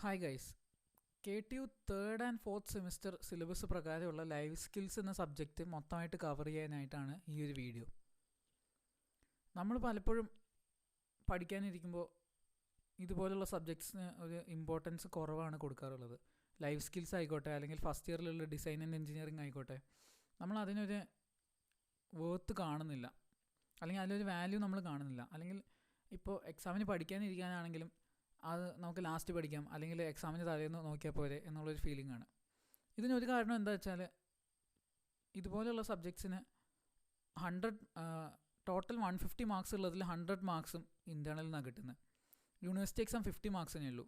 Hi guys, KTU third and fourth semester syllabus പ്രകാരമുള്ള life skills എന്ന subject മൊത്തമായിട്ട് cover ചെയ്യാനായിട്ടാണ് ഈ ഒരു വീഡിയോ. നമ്മൾ പലപ്പോഴും പഠിക്കാനിരിക്കുമ്പോൾ ഇതുപോലുള്ള സബ്ജക്ട്സിന് ഒരു ഇമ്പോർട്ടൻസ് കുറവാണ് കൊടുക്കാറുള്ളത്. ലൈഫ് സ്കിൽസ് ആയിക്കോട്ടെ, അല്ലെങ്കിൽ ഫസ്റ്റ് ഇയറിലുള്ള ഡിസൈൻ ആൻഡ് എഞ്ചിനീയറിംഗ് ആയിക്കോട്ടെ, നമ്മൾ അതിനൊരു വേർത്ത് കാണുന്നില്ല, അല്ലെങ്കിൽ അതിലൊരു വാല്യൂ നമ്മൾ കാണുന്നില്ല. അല്ലെങ്കിൽ ഇപ്പോൾ എക്സാമിന് പഠിക്കാനിരിക്കാനാണെങ്കിലും അത് നമുക്ക് ലാസ്റ്റ് പഠിക്കാം, അല്ലെങ്കിൽ എക്സാമിന് തലേന്ന് നോക്കിയാൽ പോരെ എന്നുള്ളൊരു ഫീലിംഗ് ആണ്. ഇതിനൊരു കാരണം എന്താ വെച്ചാൽ, ഇതുപോലെയുള്ള സബ്ജക്ട്സിന് 100 ടോട്ടൽ 150 മാർക്സ് ഉള്ളതിൽ 100 മാർക്സും ഇൻറ്റേർണലിൽ നിന്നാണ് കിട്ടുന്നത്. യൂണിവേഴ്സിറ്റി എക്സാം 50 മാർക്സിനേ ഉള്ളൂ.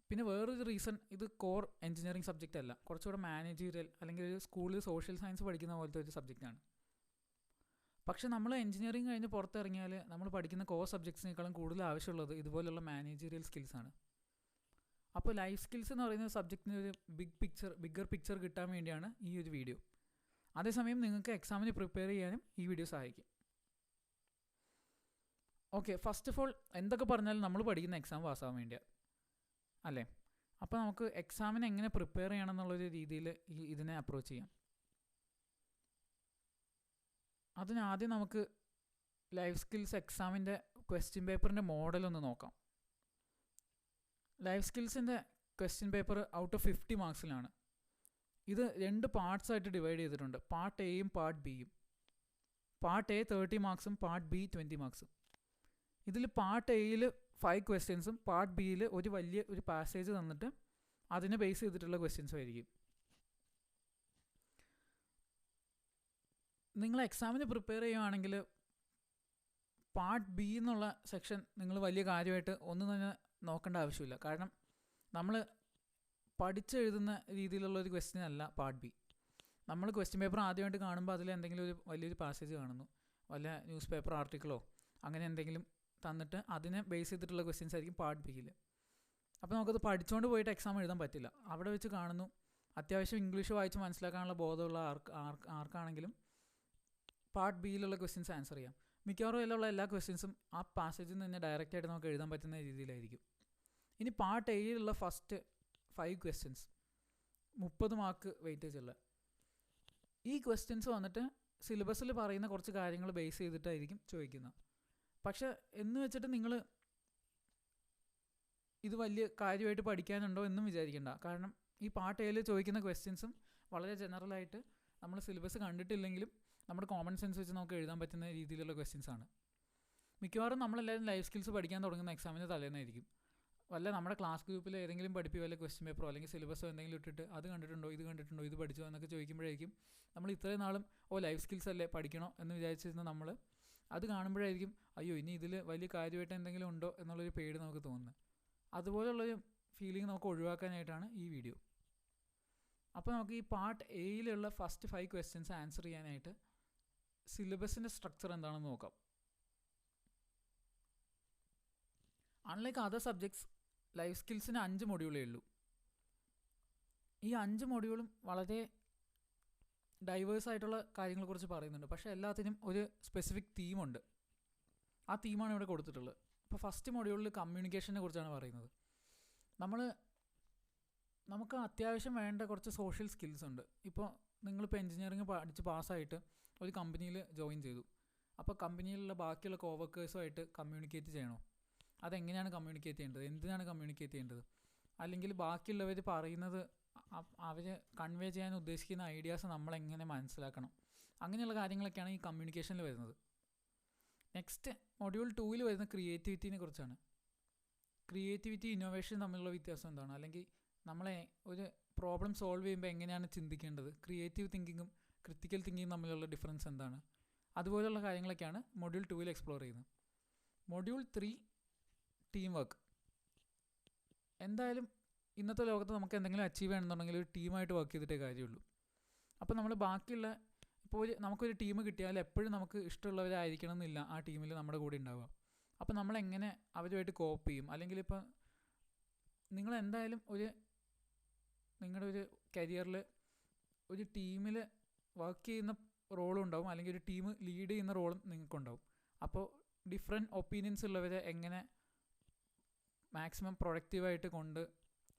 പിന്നെ വേറൊരു റീസൺ, ഇത് കോർ എഞ്ചിനീയറിംഗ് സബ്ജക്റ്റ് അല്ല, കുറച്ചുകൂടെ മാനേജീരിയൽ അല്ലെങ്കിൽ ഒരു സ്കൂളിൽ സോഷ്യൽ സയൻസ് പഠിക്കുന്ന പോലത്തെ ഒരു സബ്ജക്റ്റാണ്. പക്ഷെ നമ്മൾ എഞ്ചിനീയറിംഗ് കഴിഞ്ഞ് പുറത്തിറങ്ങിയാൽ നമ്മൾ പഠിക്കുന്ന കോർ സബ്ജക്ട്സിനേക്കാളും കൂടുതൽ ആവശ്യമുള്ളത് ഇതുപോലുള്ള മാനേജീരിയൽ സ്കിൽസാണ്. അപ്പോൾ ലൈഫ് സ്കിൽസ് എന്ന് പറയുന്ന സബ്ജക്റ്റിന് ഒരു ബിഗ്ഗർ പിക്ചർ കിട്ടാൻ വേണ്ടിയാണ് ഈ ഒരു വീഡിയോ. അതേസമയം നിങ്ങൾക്ക് എക്സാമിന് പ്രിപ്പയർ ചെയ്യാനും ഈ വീഡിയോ സഹായിക്കും. ഓക്കെ, ഫസ്റ്റ് ഓഫ് ഓൾ എന്തൊക്കെ പറഞ്ഞാലും നമ്മൾ പഠിക്കുന്ന എക്സാം പാസ്സാകാൻ വേണ്ടിയാണ് അല്ലേ. അപ്പോൾ നമുക്ക് എക്സാമിന് എങ്ങനെ പ്രിപ്പയർ ചെയ്യണം എന്നുള്ളൊരു രീതിയിൽ ഇതിനെ അപ്രോച്ച് ചെയ്യാം. അതിനാദ്യം നമുക്ക് ലൈഫ് സ്കിൽസ് എക്സാമിൻ്റെ ക്വസ്റ്റ്യൻ പേപ്പറിൻ്റെ മോഡലൊന്ന് നോക്കാം. ലൈഫ് സ്കിൽസിൻ്റെ ക്വസ്റ്റ്യൻ പേപ്പർ ഔട്ട് ഓഫ് 50 മാർക്സിലാണ്. ഇത് 2 പാർട്സായിട്ട് ഡിവൈഡ് ചെയ്തിട്ടുണ്ട്, പാർട്ട് എയും പാർട്ട് ബിയും. പാർട്ട് എ 30 മാർക്സും പാർട്ട് ബി 20 മാർക്സും. ഇതിൽ പാർട്ട് എയിൽ 5 ക്വസ്റ്റ്യൻസും പാർട്ട് ബിയിൽ ഒരു പാസേജ് തന്നിട്ട് അതിനെ ബേസ് ചെയ്തിട്ടുള്ള ക്വസ്റ്റ്യൻസും ആയിരിക്കും. നിങ്ങൾ എക്സാമിന് പ്രിപ്പയർ ചെയ്യുകയാണെങ്കിൽ പാർട്ട് ബി എന്നുള്ള സെക്ഷൻ നിങ്ങൾ വലിയ കാര്യമായിട്ട് ഒന്നും തന്നെ നോക്കേണ്ട ആവശ്യമില്ല. കാരണം നമ്മൾ പഠിച്ചെഴുതുന്ന രീതിയിലുള്ളൊരു ക്വസ്റ്റ്യൻ അല്ല പാർട്ട് ബി. നമ്മൾ ക്വസ്റ്റ്യൻ പേപ്പർ ആദ്യമായിട്ട് കാണുമ്പോൾ അതിൽ എന്തെങ്കിലും ഒരു വലിയൊരു പാസേജ് കാണുന്നു, വല്ല ന്യൂസ് പേപ്പർ ആർട്ടിക്കിളോ അങ്ങനെ എന്തെങ്കിലും തന്നിട്ട് അതിനെ ബേസ് ചെയ്തിട്ടുള്ള ക്വസ്റ്റ്യൻസ് ആയിരിക്കും പാർട്ട് ബിയിൽ. അപ്പോൾ നമുക്കത് പഠിച്ചുകൊണ്ട് പോയിട്ട് എക്സാം എഴുതാൻ പറ്റില്ല. അവിടെ വെച്ച് കാണുന്നു, അത്യാവശ്യം ഇംഗ്ലീഷ് വായിച്ച് മനസ്സിലാക്കാനുള്ള ബോധമുള്ള ആർക്കാണെങ്കിലും പാർട്ട് ബിയിലുള്ള ക്വസ്റ്റ്യൻസ് ആൻസർ ചെയ്യാം. മിക്കവാറും അതിലുള്ള എല്ലാ ക്വസ്റ്റ്യൻസും ആ പാസേജിൽ നിന്ന് തന്നെ ഡയറക്റ്റായിട്ട് നമുക്ക് എഴുതാൻ പറ്റുന്ന രീതിയിലായിരിക്കും. ഇനി പാർട്ട് എയിലുള്ള ഫസ്റ്റ് 5 ക്വസ്റ്റ്യൻസ് 30 മാർക്ക് വെയിറ്റേജ് ഉള്ള ഈ ക്വസ്റ്റ്യൻസ് വന്നിട്ട് സിലബസിൽ പറയുന്ന കുറച്ച് കാര്യങ്ങൾ ബേസ് ചെയ്തിട്ടായിരിക്കും ചോദിക്കുന്നത്. പക്ഷെ എന്ന് വെച്ചിട്ട് നിങ്ങൾ ഇത് വലിയ കാര്യമായിട്ട് പഠിക്കാനുണ്ടോ എന്നും വിചാരിക്കേണ്ട. കാരണം ഈ പാർട്ട് എയിൽ ചോദിക്കുന്ന ക്വസ്റ്റ്യൻസും വളരെ ജനറലായിട്ട് നമ്മൾ സിലബസ് കണ്ടിട്ടില്ലെങ്കിലും നമ്മുടെ കോമൺ സെൻസ് വെച്ച് നമുക്ക് എഴുതാൻ പറ്റുന്ന രീതിയിലുള്ള ക്വസ്റ്റ്യൻസാണ്. മിക്കവാറും നമ്മളെല്ലാവരും ലൈഫ് സ്കിൽസ് പഠിക്കാൻ തുടങ്ങുന്ന എക്സാമിന് തലേന്നായിരിക്കും. വല്ല നമ്മുടെ ക്ലാസ് ഗ്രൂപ്പിൽ ഏതെങ്കിലും വല്ല ക്വസ്റ്റ്യൻ പേപ്പറോ അല്ലെങ്കിൽ സിലബസോ എന്തെങ്കിലും ഇട്ടിട്ട് അത് കണ്ടിട്ടുണ്ടോ, ഇത് പഠിച്ചോ എന്നൊക്കെ ചോദിക്കുമ്പോഴായിരിക്കും നമ്മൾ ഇത്രയും നാളും ലൈഫ് സ്കിൽസ് അല്ലേ പഠിക്കണോ എന്ന് വിചാരിച്ചിരുന്ന നമ്മൾ അത് കാണുമ്പോഴായിരിക്കും അയ്യോ ഇനി ഇതിൽ വലിയ കാര്യമായിട്ട് എന്തെങ്കിലും ഉണ്ടോ എന്നുള്ളൊരു പേടി നമുക്ക് തോന്നുന്നത്. അതുപോലുള്ളൊരു ഫീലിംഗ് നമുക്ക് ഒഴിവാക്കാനായിട്ടാണ് ഈ വീഡിയോ. അപ്പോൾ നമുക്ക് ഈ പാർട്ട് എയിലുള്ള ഫസ്റ്റ് 5 ക്വസ്റ്റ്യൻസ് ആൻസർ ചെയ്യാനായിട്ട് സിലബസിൻ്റെ സ്ട്രക്ചർ എന്താണെന്ന് നോക്കാം. അൺലൈക്ക് അതർ സബ്ജക്ട്സ്, ലൈഫ് സ്കിൽസിന് 5 മൊഡ്യൂളേ ഉള്ളൂ. ഈ 5 മൊഡ്യൂളും വളരെ ഡൈവേഴ്സ് ആയിട്ടുള്ള കാര്യങ്ങളെക്കുറിച്ച് പറയുന്നുണ്ട്. പക്ഷേ എല്ലാത്തിനും ഒരു സ്പെസിഫിക് തീമുണ്ട്. ആ തീമാണ് ഇവിടെ കൊടുത്തിട്ടുള്ളത്. ഇപ്പോൾ ഫസ്റ്റ് മൊഡ്യൂളിൽ കമ്മ്യൂണിക്കേഷനെ കുറിച്ചാണ് പറയുന്നത്. നമുക്ക് അത്യാവശ്യം വേണ്ട കുറച്ച് സോഷ്യൽ സ്കിൽസ് ഉണ്ട്. ഇപ്പോൾ നിങ്ങളിപ്പോൾ എഞ്ചിനീയറിംഗ് പഠിച്ച് പാസ്സായിട്ട് ഒരു കമ്പനിയിൽ ജോയിൻ ചെയ്തു. അപ്പോൾ കമ്പനിയിലുള്ള ബാക്കിയുള്ള കോവർക്കേഴ്സുമായിട്ട് കമ്മ്യൂണിക്കേറ്റ് ചെയ്യണോ, അതെങ്ങനെയാണ് കമ്മ്യൂണിക്കേറ്റ് ചെയ്യേണ്ടത്, എന്തിനാണ് കമ്മ്യൂണിക്കേറ്റ് ചെയ്യേണ്ടത്, അല്ലെങ്കിൽ ബാക്കിയുള്ളവർ പറയുന്നത് അവർ കൺവേ ചെയ്യാൻ ഉദ്ദേശിക്കുന്ന ഐഡിയാസ് നമ്മളെങ്ങനെ മനസ്സിലാക്കണം, അങ്ങനെയുള്ള കാര്യങ്ങളൊക്കെയാണ് ഈ കമ്മ്യൂണിക്കേഷനിൽ വരുന്നത്. നെക്സ്റ്റ് മൊഡ്യൂൾ 2 വരുന്ന ക്രിയേറ്റിവിറ്റിനെ കുറിച്ചാണ്. ക്രിയേറ്റിവിറ്റി ഇന്നോവേഷൻ തമ്മിലുള്ള വ്യത്യാസം എന്താണ്, അല്ലെങ്കിൽ നമ്മളെ ഒരു പ്രോബ്ലം സോൾവ് ചെയ്യുമ്പോൾ എങ്ങനെയാണ് ചിന്തിക്കേണ്ടത്, ക്രിയേറ്റീവ് തിങ്കിങ്ങും ക്രിറ്റിക്കൽ തിങ്കിങ്ങും തമ്മിലുള്ള ഡിഫറൻസ് എന്താണ്, അതുപോലുള്ള കാര്യങ്ങളൊക്കെയാണ് മൊഡ്യൂൾ 2 എക്സ്പ്ലോർ ചെയ്യുന്നത്. Module 3 team work. എന്തായാലും ഇന്നത്തെ ലോകത്ത് നമുക്ക് എന്തെങ്കിലും അച്ചീവ് ചെയ്യണമെന്നുണ്ടെങ്കിൽ ഒരു ടീമായിട്ട് വർക്ക് ചെയ്തിട്ടേ കാര്യമുള്ളൂ. അപ്പോൾ നമ്മൾ ബാക്കിയുള്ള ഇപ്പോൾ നമുക്കൊരു ടീം കിട്ടിയാൽ എപ്പോഴും നമുക്ക് ഇഷ്ടമുള്ളവരായിരിക്കണം എന്നില്ല ആ ടീമിൽ നമ്മുടെ കൂടെ ഉണ്ടാവുക. അപ്പോൾ നമ്മളെങ്ങനെ അവരുമായിട്ട് കോപ്പ് ചെയ്യും, അല്ലെങ്കിൽ ഇപ്പോൾ നിങ്ങളെന്തായാലും നിങ്ങളുടെ ഒരു കരിയറിൽ ഒരു ടീമിൽ വർക്ക് ചെയ്യുന്ന റോളും ഉണ്ടാവും, അല്ലെങ്കിൽ ഒരു ടീം ലീഡ് ചെയ്യുന്ന റോളും നിങ്ങൾക്കുണ്ടാവും. അപ്പോൾ ഡിഫറെൻറ്റ് ഒപ്പീനിയൻസ് ഉള്ളവരെ എങ്ങനെ മാക്സിമം പ്രൊഡക്റ്റീവായിട്ട് കൊണ്ട്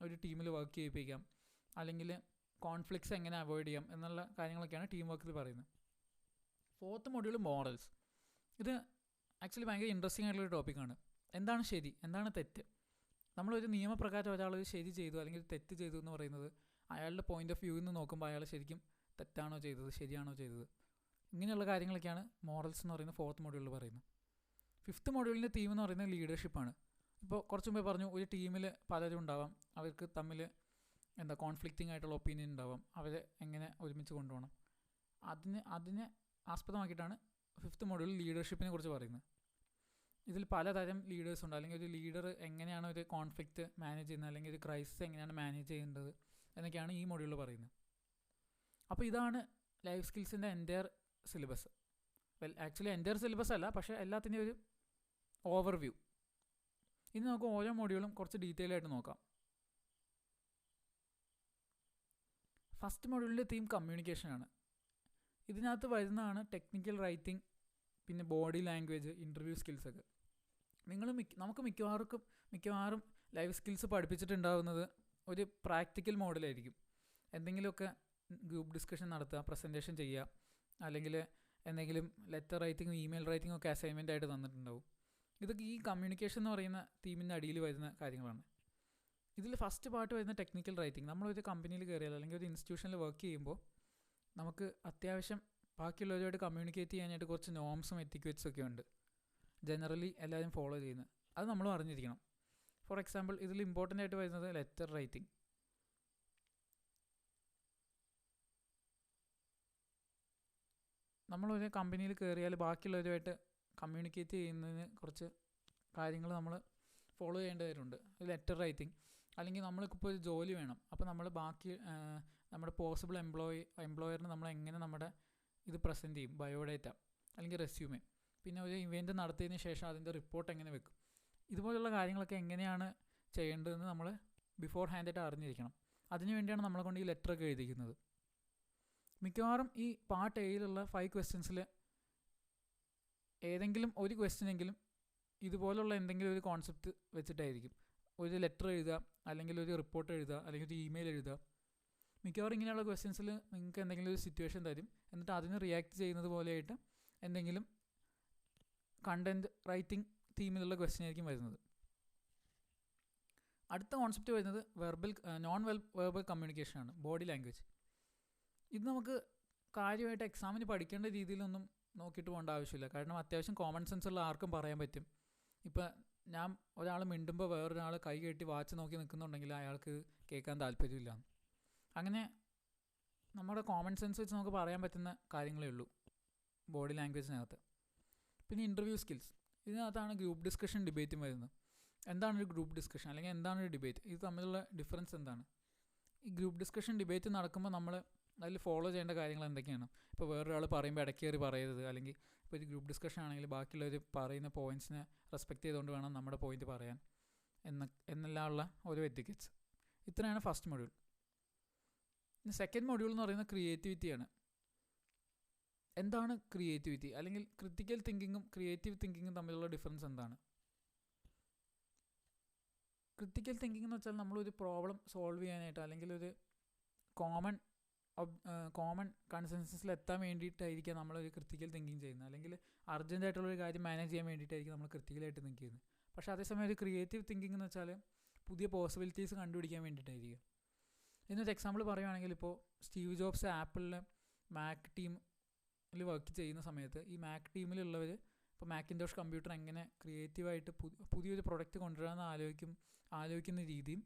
ഒരു ടീമിൽ വർക്ക് ചെയ്യിപ്പിക്കാം, അല്ലെങ്കിൽ കോൺഫ്ലിക്ട്സ് എങ്ങനെ അവോയ്ഡ് ചെയ്യാം എന്നുള്ള കാര്യങ്ങളൊക്കെയാണ് ടീം വർക്കിൽ പറയുന്നത്. 4th module morals. ഇത് ആക്ച്വലി ഭയങ്കര ഇൻട്രസ്റ്റിംഗ് ആയിട്ടുള്ളൊരു ടോപ്പിക്കാണ്. എന്താണ് ശരി, എന്താണ് തെറ്റ്? നമ്മളൊരു നിയമപ്രകാരം ഒരാൾ ശരി ചെയ്തു അല്ലെങ്കിൽ തെറ്റ് ചെയ്തു എന്ന് പറയുന്നത് അയാളുടെ പോയിൻ്റ് ഓഫ് വ്യൂവിൽ നിന്ന് നോക്കുമ്പോൾ അയാൾ ശരിക്കും തെറ്റാണോ ചെയ്തത്, ശരിയാണോ ചെയ്തത്, ഇങ്ങനെയുള്ള കാര്യങ്ങളൊക്കെയാണ് മോറൽസ് എന്ന് പറയുന്ന 4th മൊഡ്യൂളിൽ പറയുന്നത്. 5th മൊഡ്യൂളിൻ്റെ തീം എന്ന് പറയുന്നത് ലീഡർഷിപ്പാണ്. ഇപ്പോൾ കുറച്ച് മുമ്പേ പറഞ്ഞു, ഒരു ടീമിൽ പലരും ഉണ്ടാവാം, അവർക്ക് തമ്മിൽ കോൺഫ്ലിക്റ്റിംഗ് ആയിട്ടുള്ള ഒപ്പീനിയൻ ഉണ്ടാവാം, അവരെ എങ്ങനെ ഒരുമിച്ച് കൊണ്ടുപോകണം, അതിനെ ആസ്പദമാക്കിയിട്ടാണ് 5th മൊഡ്യൂളിൽ ലീഡർഷിപ്പിനെ കുറിച്ച് പറയുന്നത്. ഇതിൽ പലതരം ലീഡേഴ്സ് ഉണ്ട്, അല്ലെങ്കിൽ ഒരു ലീഡർ എങ്ങനെയാണ് ഒരു കോൺഫ്ലിക്റ്റ് മാനേജ് ചെയ്യുന്നത്, അല്ലെങ്കിൽ ഒരു ക്രൈസിസ് എങ്ങനെയാണ് മാനേജ് ചെയ്യേണ്ടത് എന്നൊക്കെയാണ് ഈ മൊഡ്യൂളിൽ പറയുന്നത്. അപ്പോൾ ഇതാണ് ലൈഫ് സ്കിൽസിൻ്റെ entire syllabus. Actually entire syllabus അല്ല, പക്ഷേ എല്ലാത്തിൻ്റെയും ഒരു ഓവർവ്യൂ. ഇനി നമുക്ക് ഓരോ മൊഡ്യൂളും കുറച്ച് ഡീറ്റെയിൽ ആയിട്ട് നോക്കാം. ഫസ്റ്റ് മൊഡ്യൂളിൻ്റെ തീം കമ്മ്യൂണിക്കേഷനാണ്. ഇതിനകത്ത് വരുന്നതാണ് ടെക്നിക്കൽ റൈറ്റിംഗ്, പിന്നെ ബോഡി ലാംഗ്വേജ്, ഇൻ്റർവ്യൂ സ്കിൽസൊക്കെ. നമുക്ക് മിക്കവാറും ലൈഫ് സ്കിൽസ് പഠിപ്പിച്ചിട്ടുണ്ടാകുന്നത് ഒരു പ്രാക്ടിക്കൽ മോഡലായിരിക്കും. എന്തെങ്കിലുമൊക്കെ ഗ്രൂപ്പ് ഡിസ്കഷൻ നടത്തുക, പ്രസൻറ്റേഷൻ ചെയ്യുക, അല്ലെങ്കിൽ എന്തെങ്കിലും ലെറ്റർ റൈറ്റിങ്ങും ഇമെയിൽ റൈറ്റിങ്ങും ഒക്കെ അസൈൻമെൻ്റ് ആയിട്ട് തന്നിട്ടുണ്ടാവും. ഇതൊക്കെ ഈ കമ്മ്യൂണിക്കേഷൻ എന്ന് പറയുന്ന തീമിൻ്റെ അടിയിൽ വരുന്ന കാര്യങ്ങളാണ്. ഇതിൽ ഫസ്റ്റ് പാർട്ട് വരുന്ന ടെക്നിക്കൽ റൈറ്റിംഗ്. നമ്മളൊരു കമ്പനിയിൽ കയറിയാൽ അല്ലെങ്കിൽ ഒരു ഇൻസ്റ്റിറ്റ്യൂഷനിൽ വർക്ക് ചെയ്യുമ്പോൾ നമുക്ക് അത്യാവശ്യം ബാക്കിയുള്ളവരുമായിട്ട് കമ്മ്യൂണിക്കേറ്റ് ചെയ്യാനായിട്ട് കുറച്ച് നോംസും എത്തിക്വറ്റ്സും ഒക്കെ ഉണ്ട്, ജനറലി എല്ലാവരും ഫോളോ ചെയ്യുന്നത്. അത് നമ്മളും അറിഞ്ഞിരിക്കണം. ഫോർ എക്സാമ്പിൾ, ഇതിൽ ഇമ്പോർട്ടൻ്റ് ആയിട്ട് വരുന്നത് ലെറ്റർ റൈറ്റിംഗ്. നമ്മളൊരു കമ്പനിയിൽ കയറിയാൽ ബാക്കിയുള്ളവരുമായിട്ട് കമ്മ്യൂണിക്കേറ്റ് ചെയ്യുന്നതിന് കുറച്ച് കാര്യങ്ങൾ നമ്മൾ ഫോളോ ചെയ്യേണ്ടതായിട്ടുണ്ട്. ലെറ്റർ റൈറ്റിംഗ്, അല്ലെങ്കിൽ നമ്മൾക്കിപ്പോൾ ഒരു ജോലി വേണം, അപ്പോൾ നമ്മൾ നമ്മുടെ പോസിബിൾ എംപ്ലോയറിന് നമ്മൾ എങ്ങനെ നമ്മുടെ ഇത് പ്രസൻറ്റ് ചെയ്യും, ബയോഡേറ്റ അല്ലെങ്കിൽ റെസ്യൂമേ, പിന്നെ ഒരു ഇവൻറ്റ് നടത്തിയതിന് ശേഷം അതിൻ്റെ റിപ്പോർട്ട് എങ്ങനെ വെക്കും, ഇതുപോലുള്ള കാര്യങ്ങളൊക്കെ എങ്ങനെയാണ് ചെയ്യേണ്ടതെന്ന് നമ്മൾ ബിഫോർ ഹാൻഡായിട്ട് അറിഞ്ഞിരിക്കണം. അതിനുവേണ്ടിയാണ് നമ്മളെ കൊണ്ട് ഈ ലെറ്ററൊക്കെ എഴുതിക്കുന്നത്. മിക്കവാറും ഈ പാർട്ട് എയിലുള്ള 5 ക്വസ്റ്റ്യൻസിൽ ഏതെങ്കിലും ഒരു ക്വസ്റ്റ്യനെങ്കിലും ഇതുപോലുള്ള എന്തെങ്കിലും ഒരു കോൺസെപ്റ്റ് വെച്ചിട്ടായിരിക്കും. ഒരു ലെറ്റർ എഴുതുക, അല്ലെങ്കിൽ ഒരു റിപ്പോർട്ട് എഴുതുക, അല്ലെങ്കിൽ ഒരു ഇമെയിൽ എഴുതുക. മിക്കവാറും ഇങ്ങനെയുള്ള ക്വസ്റ്റ്യൻസിൽ നിങ്ങൾക്ക് എന്തെങ്കിലും ഒരു സിറ്റുവേഷൻ തരും, എന്നിട്ട് അതിന് റിയാക്ട് ചെയ്യുന്നത് പോലെയായിട്ട് എന്തെങ്കിലും കണ്ടൻറ്റ് റൈറ്റിംഗ് തീമിലുള്ള ക്വസ്റ്റ്യൻ ആയിരിക്കും വരുന്നത്. അടുത്ത കോൺസെപ്റ്റ് വരുന്നത് നോൺ വെർബൽ കമ്മ്യൂണിക്കേഷനാണ്, ബോഡി ലാംഗ്വേജ്. ഇത് നമുക്ക് കാര്യമായിട്ട് എക്സാമിന് പഠിക്കേണ്ട രീതിയിലൊന്നും നോക്കിയിട്ട് പോകേണ്ട ആവശ്യമില്ല. കാരണം അത്യാവശ്യം കോമൺ സെൻസ് ഉള്ള ആർക്കും പറയാൻ പറ്റും. ഇപ്പോൾ ഞാൻ ഒരാൾ മിണ്ടുമ്പോൾ വേറൊരാൾ കൈ കെട്ടി വാച്ച് നോക്കി നിൽക്കുന്നുണ്ടെങ്കിൽ അയാൾക്ക് കേൾക്കാൻ താല്പര്യമില്ല. അങ്ങനെ നമ്മുടെ കോമൺ സെൻസ് വെച്ച് നമുക്ക് പറയാൻ പറ്റുന്ന കാര്യങ്ങളേ ഉള്ളൂ ബോഡി ലാംഗ്വേജിനകത്ത്. പിന്നെ ഇൻ്റർവ്യൂ സ്കിൽസ്. ഇതിനകത്താണ് ഗ്രൂപ്പ് ഡിസ്കഷൻ, ഡിബേറ്റും വരുന്നത്. എന്താണ് ഒരു ഗ്രൂപ്പ് ഡിസ്കഷൻ, അല്ലെങ്കിൽ എന്താണ് ഒരു ഡിബേറ്റ്, ഇത് തമ്മിലുള്ള ഡിഫറൻസ് എന്താണ്? ഈ ഗ്രൂപ്പ് ഡിസ്കഷൻ, ഡിബേറ്റ് നടക്കുമ്പോൾ നമ്മൾ അതിൽ ഫോളോ ചെയ്യേണ്ട കാര്യങ്ങൾ എന്തൊക്കെയാണ്? ഇപ്പോൾ വേറൊരാൾ പറയുമ്പോൾ ഇടയ്ക്ക് കയറി പറയരുത്, അല്ലെങ്കിൽ ഇപ്പോൾ ഒരു ഗ്രൂപ്പ് ഡിസ്കഷൻ ആണെങ്കിൽ ബാക്കിയുള്ളവർ പറയുന്ന പോയിൻറ്റ്സിനെ റെസ്പെക്റ്റ് ചെയ്തുകൊണ്ട് വേണം നമ്മുടെ പോയിൻറ്റ് പറയാൻ എന്നെല്ലാം ഉള്ള ഓരോ എത്തിക്കറ്റ്സ്. ഇത്രയാണ് ഫസ്റ്റ് മൊഡ്യൂൾ. ഇനി സെക്കൻഡ് മൊഡ്യൂൾ എന്ന് പറയുന്നത് ക്രിയേറ്റിവിറ്റിയാണ്. എന്താണ് ക്രിയേറ്റിവിറ്റി, അല്ലെങ്കിൽ ക്രിട്ടിക്കൽ തിങ്കിങ്ങും ക്രിയേറ്റീവ് തിങ്കിങ്ങും തമ്മിലുള്ള ഡിഫറൻസ് എന്താണ്? ക്രിട്ടിക്കൽ തിങ്കിങ് എന്ന് വെച്ചാൽ നമ്മളൊരു പ്രോബ്ലം സോൾവ് ചെയ്യാനായിട്ട്, അല്ലെങ്കിൽ ഒരു കോമൺ കൺസെൻസസിൽ എത്താൻ വേണ്ടിയിട്ടായിരിക്കാം നമ്മളൊരു ക്രിട്ടിക്കൽ തിങ്കിങ് ചെയ്യുന്നത്, അല്ലെങ്കിൽ അർജൻറ്റായിട്ടുള്ളൊരു കാര്യം മാനേജ് ചെയ്യാൻ വേണ്ടിയിട്ടായിരിക്കും നമ്മൾ ക്രിട്ടിക്കലായിട്ട് തിങ്ക് ചെയ്യുന്നത്. പക്ഷേ അതേസമയം ഒരു ക്രിയേറ്റീവ് തിങ്കിങ് എന്ന് വെച്ചാൽ പുതിയ പോസിബിലിറ്റീസ് കണ്ടുപിടിക്കാൻ വേണ്ടിയിട്ടായിരിക്കും. ഇതിനൊരു എക്സാമ്പിൾ പറയുകയാണെങ്കിൽ, ഇപ്പോൾ സ്റ്റീവ് ജോബ്സ് ആപ്പിളിലെ മാക് ടീമിൽ വർക്ക് ചെയ്യുന്ന സമയത്ത് ഈ മാക് ടീമിലുള്ളവർ ഇപ്പോൾ മാക്കിൻടോഷ് കമ്പ്യൂട്ടർ എങ്ങനെ ക്രിയേറ്റീവായിട്ട് പുതിയൊരു പ്രൊഡക്റ്റ് കൊണ്ടുവരാമെന്ന് ആലോചിക്കുന്ന രീതിയും,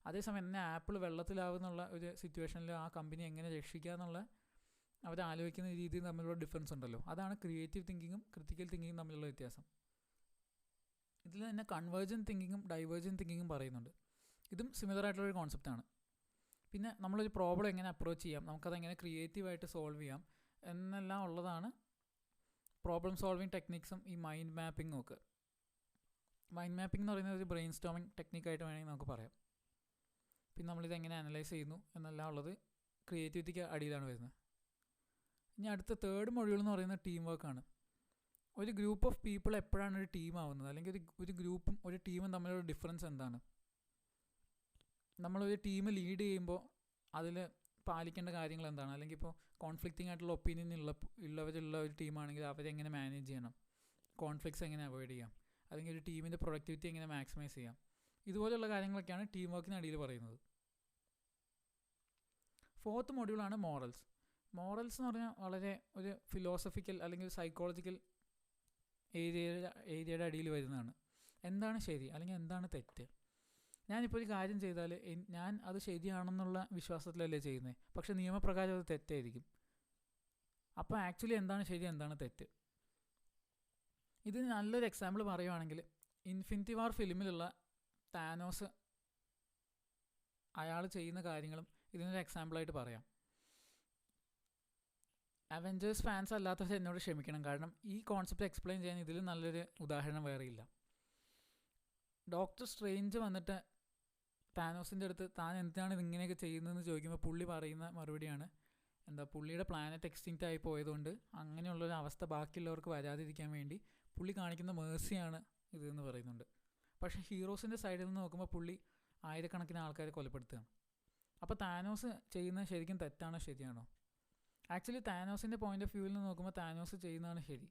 അതേസമയം തന്നെ ആപ്പിൾ വെള്ളത്തിലാവുന്നുള്ള ഒരു സിറ്റുവേഷനിൽ ആ കമ്പനി എങ്ങനെ രക്ഷിക്കുക എന്നുള്ള അവർ ആലോചിക്കുന്ന രീതിയും തമ്മിലുള്ള ഡിഫറൻസ് ഉണ്ടല്ലോ. അതാണ് ക്രിയേറ്റീവ് തിങ്കിങ്ങും ക്രിട്ടിക്കൽ തിങ്കിങ്ങും തമ്മിലുള്ള വ്യത്യാസം. ഇതിൽ തന്നെ കൺവേർജൻ തിങ്കിങ്ങും ഡൈവേർജൻ തിങ്കിങ്ങും പറയുന്നുണ്ട്. ഇതും സിമിലർ ആയിട്ടുള്ളൊരു കോൺസെപ്റ്റാണ്. പിന്നെ നമ്മളൊരു പ്രോബ്ലം എങ്ങനെ അപ്രോച്ച് ചെയ്യാം, നമുക്കതെങ്ങനെ ക്രിയേറ്റീവായിട്ട് സോൾവ് ചെയ്യാം എന്നെല്ലാം ഉള്ളതാണ് പ്രോബ്ലം സോൾവിങ് ടെക്നിക്സും ഈ മൈൻഡ് മാപ്പിങ്ങും ഒക്കെ. മൈൻഡ് മാപ്പിംഗ് എന്ന് പറയുന്നത് ഒരു ബ്രെയിൻ സ്റ്റോമിങ് ടെക്നിക്കായിട്ട് വേണമെങ്കിൽ നമുക്ക് പറയാം. പിന്നെ നമ്മളിതെങ്ങനെ അനലൈസ് ചെയ്യുന്നു എന്നെല്ലാം ഉള്ളത് ക്രിയേറ്റിവിറ്റിക്ക് അടിയിലാണ് വരുന്നത്. ഇനി അടുത്ത തേർഡ് മൊഡ്യൂൾ എന്ന് പറയുന്നത് ടീം വർക്കാണ്. ഒരു ഗ്രൂപ്പ് ഓഫ് പീപ്പിൾ എപ്പോഴാണ് ഒരു ടീം ആവുന്നത്, അല്ലെങ്കിൽ ഒരു ഗ്രൂപ്പും ഒരു ടീമും തമ്മിലുള്ള ഡിഫറൻസ് എന്താണ്? നമ്മളൊരു ടീം ലീഡ് ചെയ്യുമ്പോൾ അതിൽ പാലിക്കേണ്ട കാര്യങ്ങൾ എന്താണ്, അല്ലെങ്കിൽ ഇപ്പോൾ കോൺഫ്ലിക്റ്റിംഗ് ആയിട്ടുള്ള ഒപ്പീനിയൻ ഉള്ളവരുള്ള ഒരു ടീമാണെങ്കിൽ അവരെങ്ങനെ മാനേജ് ചെയ്യണം, കോൺഫ്ലിക്ട്സ് എങ്ങനെ അവോയ്ഡ് ചെയ്യാം, അല്ലെങ്കിൽ ഒരു ടീമിൻ്റെ പ്രൊഡക്ടിവിറ്റി എങ്ങനെ മാക്സിമൈസ് ചെയ്യാം, ഇതുപോലെയുള്ള കാര്യങ്ങളൊക്കെയാണ് ടീം വർക്കിനടിയിൽ പറയുന്നത്. 4th മൊഡ്യൂളാണ് morals. മോറൽസ് എന്ന് പറഞ്ഞാൽ വളരെ ഒരു ഫിലോസഫിക്കൽ അല്ലെങ്കിൽ സൈക്കോളജിക്കൽ ഏരിയയുടെ അടിയിൽ വരുന്നതാണ്. എന്താണ് ശരി അല്ലെങ്കിൽ എന്താണ് തെറ്റ്. ഞാനിപ്പോൾ ഒരു കാര്യം ചെയ്താൽ ഞാൻ അത് ശരിയാണെന്നുള്ള വിശ്വാസത്തിലല്ലേ ചെയ്യുന്നത്, പക്ഷേ നിയമപ്രകാരം അത് തെറ്റായിരിക്കും. അപ്പോൾ ആക്ച്വലി എന്താണ് ശരി, എന്താണ് തെറ്റ്. ഇതിന് നല്ലൊരു എക്സാമ്പിൾ പറയുവാണെങ്കിൽ ഇൻഫിനിറ്റി വാർ ഫിലിമിലുള്ള താനോസ് അയാൾ ചെയ്യുന്ന കാര്യങ്ങളും ഇതിനൊരു എക്സാമ്പിളായിട്ട് പറയാം. അവെഞ്ചേഴ്സ് ഫാൻസ് അല്ലാത്തവർ എന്നോട് ക്ഷമിക്കണം, കാരണം ഈ കോൺസെപ്റ്റ് എക്സ്പ്ലെയിൻ ചെയ്യാൻ ഇതിൽ നല്ലൊരു ഉദാഹരണം വേറെയില്ല. ഡോക്ടർ സ്ട്രേഞ്ച് വന്നിട്ട് താനോസിൻ്റെ അടുത്ത് താൻ എന്താണ് ഇതിങ്ങനെയൊക്കെ ചെയ്യുന്നതെന്ന് ചോദിക്കുമ്പോൾ പുള്ളി പറയുന്ന മറുപടിയാണ് പുള്ളിയുടെ പ്ലാനറ്റ് എക്സ്റ്റിങ്ക്റ്റ് ആയി പോയതുകൊണ്ട് അങ്ങനെയുള്ളൊരു അവസ്ഥ ബാക്കിയുള്ളവർക്ക് വരാതിരിക്കാൻ വേണ്ടി പുള്ളി കാണിക്കുന്ന മേഴ്സിയാണ് ഇതെന്ന് പറയുന്നുണ്ട്. പക്ഷേ ഹീറോസിൻ്റെ സൈഡിൽ നിന്ന് നോക്കുമ്പോൾ പുള്ളി ആയിരക്കണക്കിന് ആൾക്കാരെ കൊലപ്പെടുത്തുകയാണ്. അപ്പോൾ താനോസ് ചെയ്യുന്നത് ശരിക്കും തെറ്റാണോ ശരിയാണോ? ആക്ച്വലി താനോസിൻ്റെ പോയിൻ്റ് ഓഫ് വ്യൂവിൽ നിന്ന് നോക്കുമ്പോൾ താനോസ് ചെയ്യുന്നതാണ് ശരി.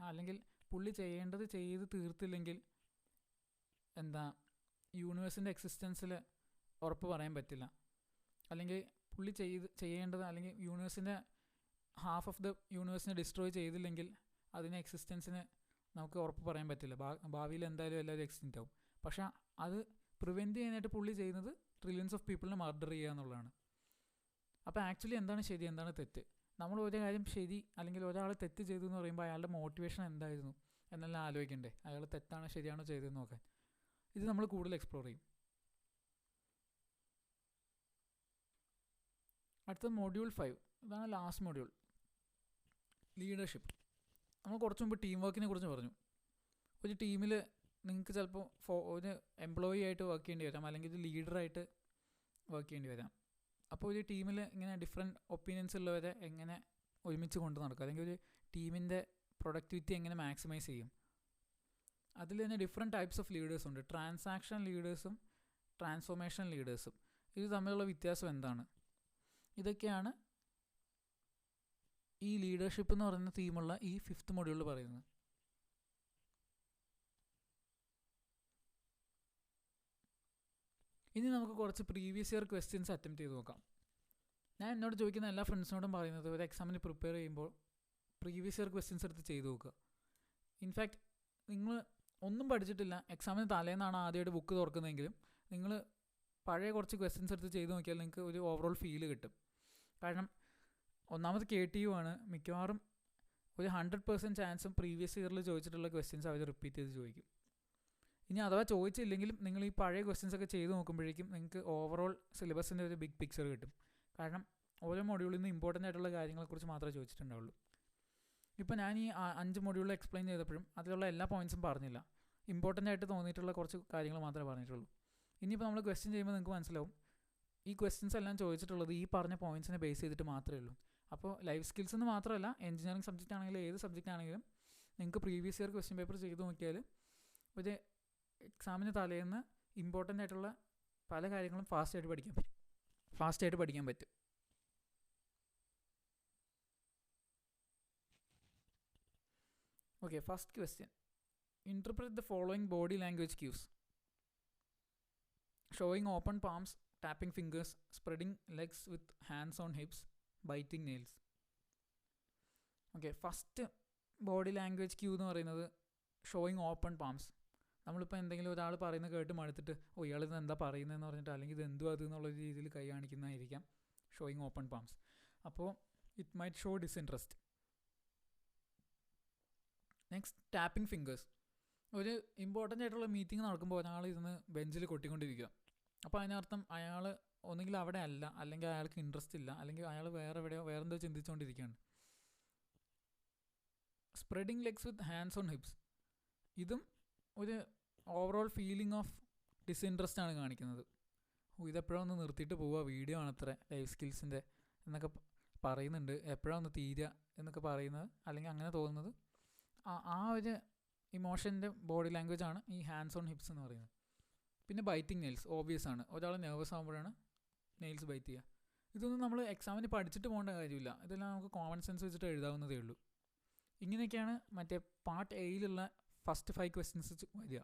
അല്ലെങ്കിൽ പുള്ളി ചെയ്യേണ്ടത് ചെയ്ത് തീർത്തില്ലെങ്കിൽ യൂണിവേഴ്സിൻ്റെ എക്സിസ്റ്റൻസിൽ ഉറപ്പ് പറയാൻ പറ്റില്ല. അല്ലെങ്കിൽ പുള്ളി ചെയ്യേണ്ടത് അല്ലെങ്കിൽ യൂണിവേഴ്സിൻ്റെ ഹാഫ് ഓഫ് ദ യൂണിവേഴ്സിനെ ഡിസ്ട്രോയ് ചെയ്തില്ലെങ്കിൽ അതിൻ്റെ എക്സിസ്റ്റൻസിന് നമുക്ക് ഉറപ്പ് പറയാൻ പറ്റില്ല. ഭാവിയിൽ എന്തായാലും എല്ലാവരും എക്സിസ്റ്റൻ്റ് ആവും. പക്ഷേ അത് പ്രിവെൻറ്റ് ചെയ്യാനായിട്ട് പുള്ളി ചെയ്യുന്നത് ട്രില്യൺസ് ഓഫ് പീപ്പിളിനെ മർഡർ ചെയ്യുക എന്നുള്ളതാണ്. അപ്പോൾ ആക്ച്വലി എന്താണ് ശരി, എന്താണ് തെറ്റ്? നമ്മൾ ഒരു കാര്യം ശരി അല്ലെങ്കിൽ ഒരാൾ തെറ്റ് ചെയ്തു എന്ന് പറയുമ്പോൾ അയാളുടെ മോട്ടിവേഷൻ എന്തായിരുന്നു എന്നെല്ലാം ആലോചിക്കണ്ടേ, അയാൾ തെറ്റാണോ ശരിയാണോ ചെയ്തതെന്ന് നോക്കാൻ. ഇത് നമ്മൾ കൂടുതൽ എക്സ്പ്ലോർ ചെയ്യും. അടുത്ത മൊഡ്യൂൾ 5, ഇതാണ് ലാസ്റ്റ് മൊഡ്യൂൾ, ലീഡർഷിപ്പ്. നമ്മൾ കുറച്ച് മുമ്പ് ടീം വർക്കിനെ കുറിച്ച് പറഞ്ഞു. ഒരു ടീമിൽ നിങ്ങൾക്ക് ചിലപ്പോൾ ഒരു എംപ്ലോയി ആയിട്ട് വർക്ക് ചെയ്യേണ്ടി വരാം, അല്ലെങ്കിൽ ഒരു ലീഡറായിട്ട് വർക്ക് ചെയ്യേണ്ടി വരാം. അപ്പോൾ ഒരു ടീമിൽ ഇങ്ങനെ ഡിഫറെൻറ്റ് ഒപ്പീനിയൻസ് ഉള്ളവരെ എങ്ങനെ ഒരുമിച്ച് കൊണ്ട് നടക്കും, അല്ലെങ്കിൽ ഒരു ടീമിൻ്റെ പ്രൊഡക്ടിവിറ്റി എങ്ങനെ മാക്സിമൈസ് ചെയ്യും. അതിൽ തന്നെ ഡിഫറെൻറ്റ് ടൈപ്സ് ഓഫ് ലീഡേഴ്സ് ഉണ്ട്. ട്രാൻസാക്ഷൻ ലീഡേഴ്സും ട്രാൻസ്ഫോർമേഷൻ ലീഡേഴ്സും. ഇത് തമ്മിലുള്ള വ്യത്യാസം എന്താണ്? ഇതൊക്കെയാണ് ഈ ലീഡർഷിപ്പ് എന്ന് പറയുന്ന തീമുള്ള ഈ 5th മൊഡ്യൂളിൽ പറയുന്നത്. ഇനി നമുക്ക് കുറച്ച് പ്രീവിയസ് ഇയർ ക്വസ്റ്റ്യൻസ് അറ്റംപ്റ്റ് ചെയ്ത് നോക്കാം. ഞാൻ എന്നോട് ചോദിക്കുന്ന എല്ലാ ഫ്രണ്ട്സിനോടും പറയുന്നത് ഒരു എക്സാമിന് പ്രിപ്പയർ ചെയ്യുമ്പോൾ പ്രീവിയസ് ഇയർ ക്വസ്റ്റ്യൻസ് എടുത്ത് ചെയ്ത് നോക്കുക. ഇൻഫാക്റ്റ് നിങ്ങൾ ഒന്നും പഠിച്ചിട്ടില്ല, എക്സാമിന് തലേന്നാണ് ആദ്യമായിട്ട് ബുക്ക് തുറക്കുന്നതെങ്കിലും നിങ്ങൾ പഴയ കുറച്ച് ക്വസ്റ്റ്യൻസ് എടുത്ത് ചെയ്ത് നോക്കിയാൽ നിങ്ങൾക്ക് ഒരു ഓവറോൾ ഫീൽ കിട്ടും. കാരണം ഒന്നാമത് KTU ആണ്, മിക്കവാറും ഒരു 100% ചാൻസും പ്രീവിയസ് ഇയറിൽ ചോദിച്ചിട്ടുള്ള ക്വസ്റ്റ്യൻസ് അവർ റിപ്പീറ്റ് ചെയ്ത് ചോദിക്കും. ഇനി അഥവാ ചോദിച്ചില്ലെങ്കിലും നിങ്ങൾ ഈ പഴയ ക്വസ്റ്റ്യൻസ് ഒക്കെ ചെയ്ത് നോക്കുമ്പോഴേക്കും നിങ്ങൾക്ക് ഓവറോൾ സിലബസിൻ്റെ ഒരു ബിഗ് പിക്ചർ കിട്ടും. കാരണം ഓരോ മൊഡ്യൂളിൽ നിന്ന് ഇമ്പോർട്ടൻ്റ് ആയിട്ടുള്ള കാര്യങ്ങളെക്കുറിച്ച് മാത്രമേ ചോദിച്ചിട്ടുണ്ടാവുള്ളൂ. ഇപ്പോൾ ഞാൻ ഈ 5 മൊഡ്യൂളിൽ എക്സ്പ്ലെയിൻ ചെയ്തപ്പോഴും അതിലുള്ള എല്ലാ പോയിൻറ്റ്സും പറഞ്ഞില്ല, ഇമ്പോർട്ടൻ്റ് ആയിട്ട് തോന്നിയിട്ടുള്ള കുറച്ച് കാര്യങ്ങൾ മാത്രമേ പറഞ്ഞിട്ടുള്ളൂ. ഇനിയിപ്പോൾ നമ്മൾ ക്വസ്റ്റ്യൻ ചെയ്യുമ്പോൾ നിങ്ങൾക്ക് മനസ്സിലാവും ഈ ക്വസ്റ്റ്യൻസ് എല്ലാം ചോദിച്ചിട്ടുള്ളത് ഈ പറഞ്ഞ പോയിൻറ്റ്സിനെ ബേസ് ചെയ്തിട്ട് മാത്രമേ ഉള്ളൂ. അപ്പോൾ ലൈഫ് സ്കിൽസ് എന്ന് മാത്രമല്ല, എഞ്ചിനീയറിംഗ് സബ്ജക്റ്റ് ആണെങ്കിലും ഏത് സബ്ജക്റ്റ് ആണെങ്കിലും നിങ്ങൾക്ക് പ്രീവിയസ് ഇയർ ക്വസ്റ്റ്യൻ പേപ്പർ ചെയ്ത് നോക്കിയാൽ ഒരു എക്സാമിന് തലേന്ന് ഇമ്പോർട്ടൻ്റ് ആയിട്ടുള്ള പല കാര്യങ്ങളും ഫാസ്റ്റായിട്ട് പഠിക്കാൻ പറ്റും. Okay, first question. Interpret the following body language cues: showing open palms, tapping fingers, spreading legs with hands on hips, biting nails. Okay, first body language cue എന്ന് പറയുന്നത് ഷോയിങ് ഓപ്പൺ പാംസ്. നമ്മളിപ്പോൾ എന്തെങ്കിലും ഒരാൾ പറയുന്നത് കേട്ട് മടുത്തിട്ട് ഇയാളിത് എന്താ പറയുന്നതെന്ന് പറഞ്ഞിട്ട് അല്ലെങ്കിൽ ഇത് എന്തും അത് എന്നുള്ള രീതിയിൽ കൈ കാണിക്കുന്നതായിരിക്കാം ഷോയിങ് ഓപ്പൺ പാംസ്. അപ്പോൾ it might show disinterest. Next, tapping fingers. ഒരു ഇമ്പോർട്ടൻ്റ് ആയിട്ടുള്ള മീറ്റിംഗ് നടക്കുമ്പോൾ ഒരാൾ ഇരുന്ന് ബെഞ്ചിൽ കൊട്ടിക്കൊണ്ടിരിക്കുക. അപ്പോൾ അതിനർത്ഥം അയാൾ ഒന്നുകിൽ അവിടെ അല്ല, അല്ലെങ്കിൽ അയാൾക്ക് ഇൻട്രസ്റ്റ് ഇല്ല, അല്ലെങ്കിൽ അയാൾ വേറെന്തോ ചിന്തിച്ചുകൊണ്ടിരിക്കുകയാണ്. Spreading legs with hands on hips. ഇതും ഒരു ഓവറോൾ ഫീലിംഗ് ഓഫ് ഡിസ്ഇൻട്രസ്റ്റ് ആണ് കാണിക്കുന്നത്. ഇതെപ്പോഴൊന്ന് നിർത്തിയിട്ട് പോവുക, വീഡിയോ ആണത്ര ലൈഫ് സ്കിൽസിൻ്റെ എന്നൊക്കെ പറയുന്നുണ്ട്, എപ്പോഴൊന്ന് തീരുക എന്നൊക്കെ പറയുന്നത്, അല്ലെങ്കിൽ അങ്ങനെ തോന്നുന്നത്. ആ ഒരു ഇമോഷൻ്റെ ബോഡി ലാംഗ്വേജ് ആണ് ഈ ഹാൻഡ്സ് ഓൺ ഹിപ്സ് എന്ന് പറയുന്നത്. പിന്നെ ബൈറ്റിംഗ് നെയിൽസ് ഓബിയസ് ആണ്, ഒരാൾ നെർവസ് ആകുമ്പോഴാണ് നെയിൽസ് ബൈറ്റ് ചെയ്യുക. ഇതൊന്നും നമ്മൾ എക്സാമിന് പഠിച്ചിട്ട് പോകേണ്ട കാര്യമില്ല, ഇതെല്ലാം നമുക്ക് കോമൺ സെൻസ് വെച്ചിട്ട് എഴുതാവുന്നതേ ഉള്ളൂ. ഇങ്ങനെയൊക്കെയാണ് മറ്റേ പാർട്ട് എയിലുള്ള ഫസ്റ്റ് 5 ക്വസ്റ്റ്യൻസ് വരിക.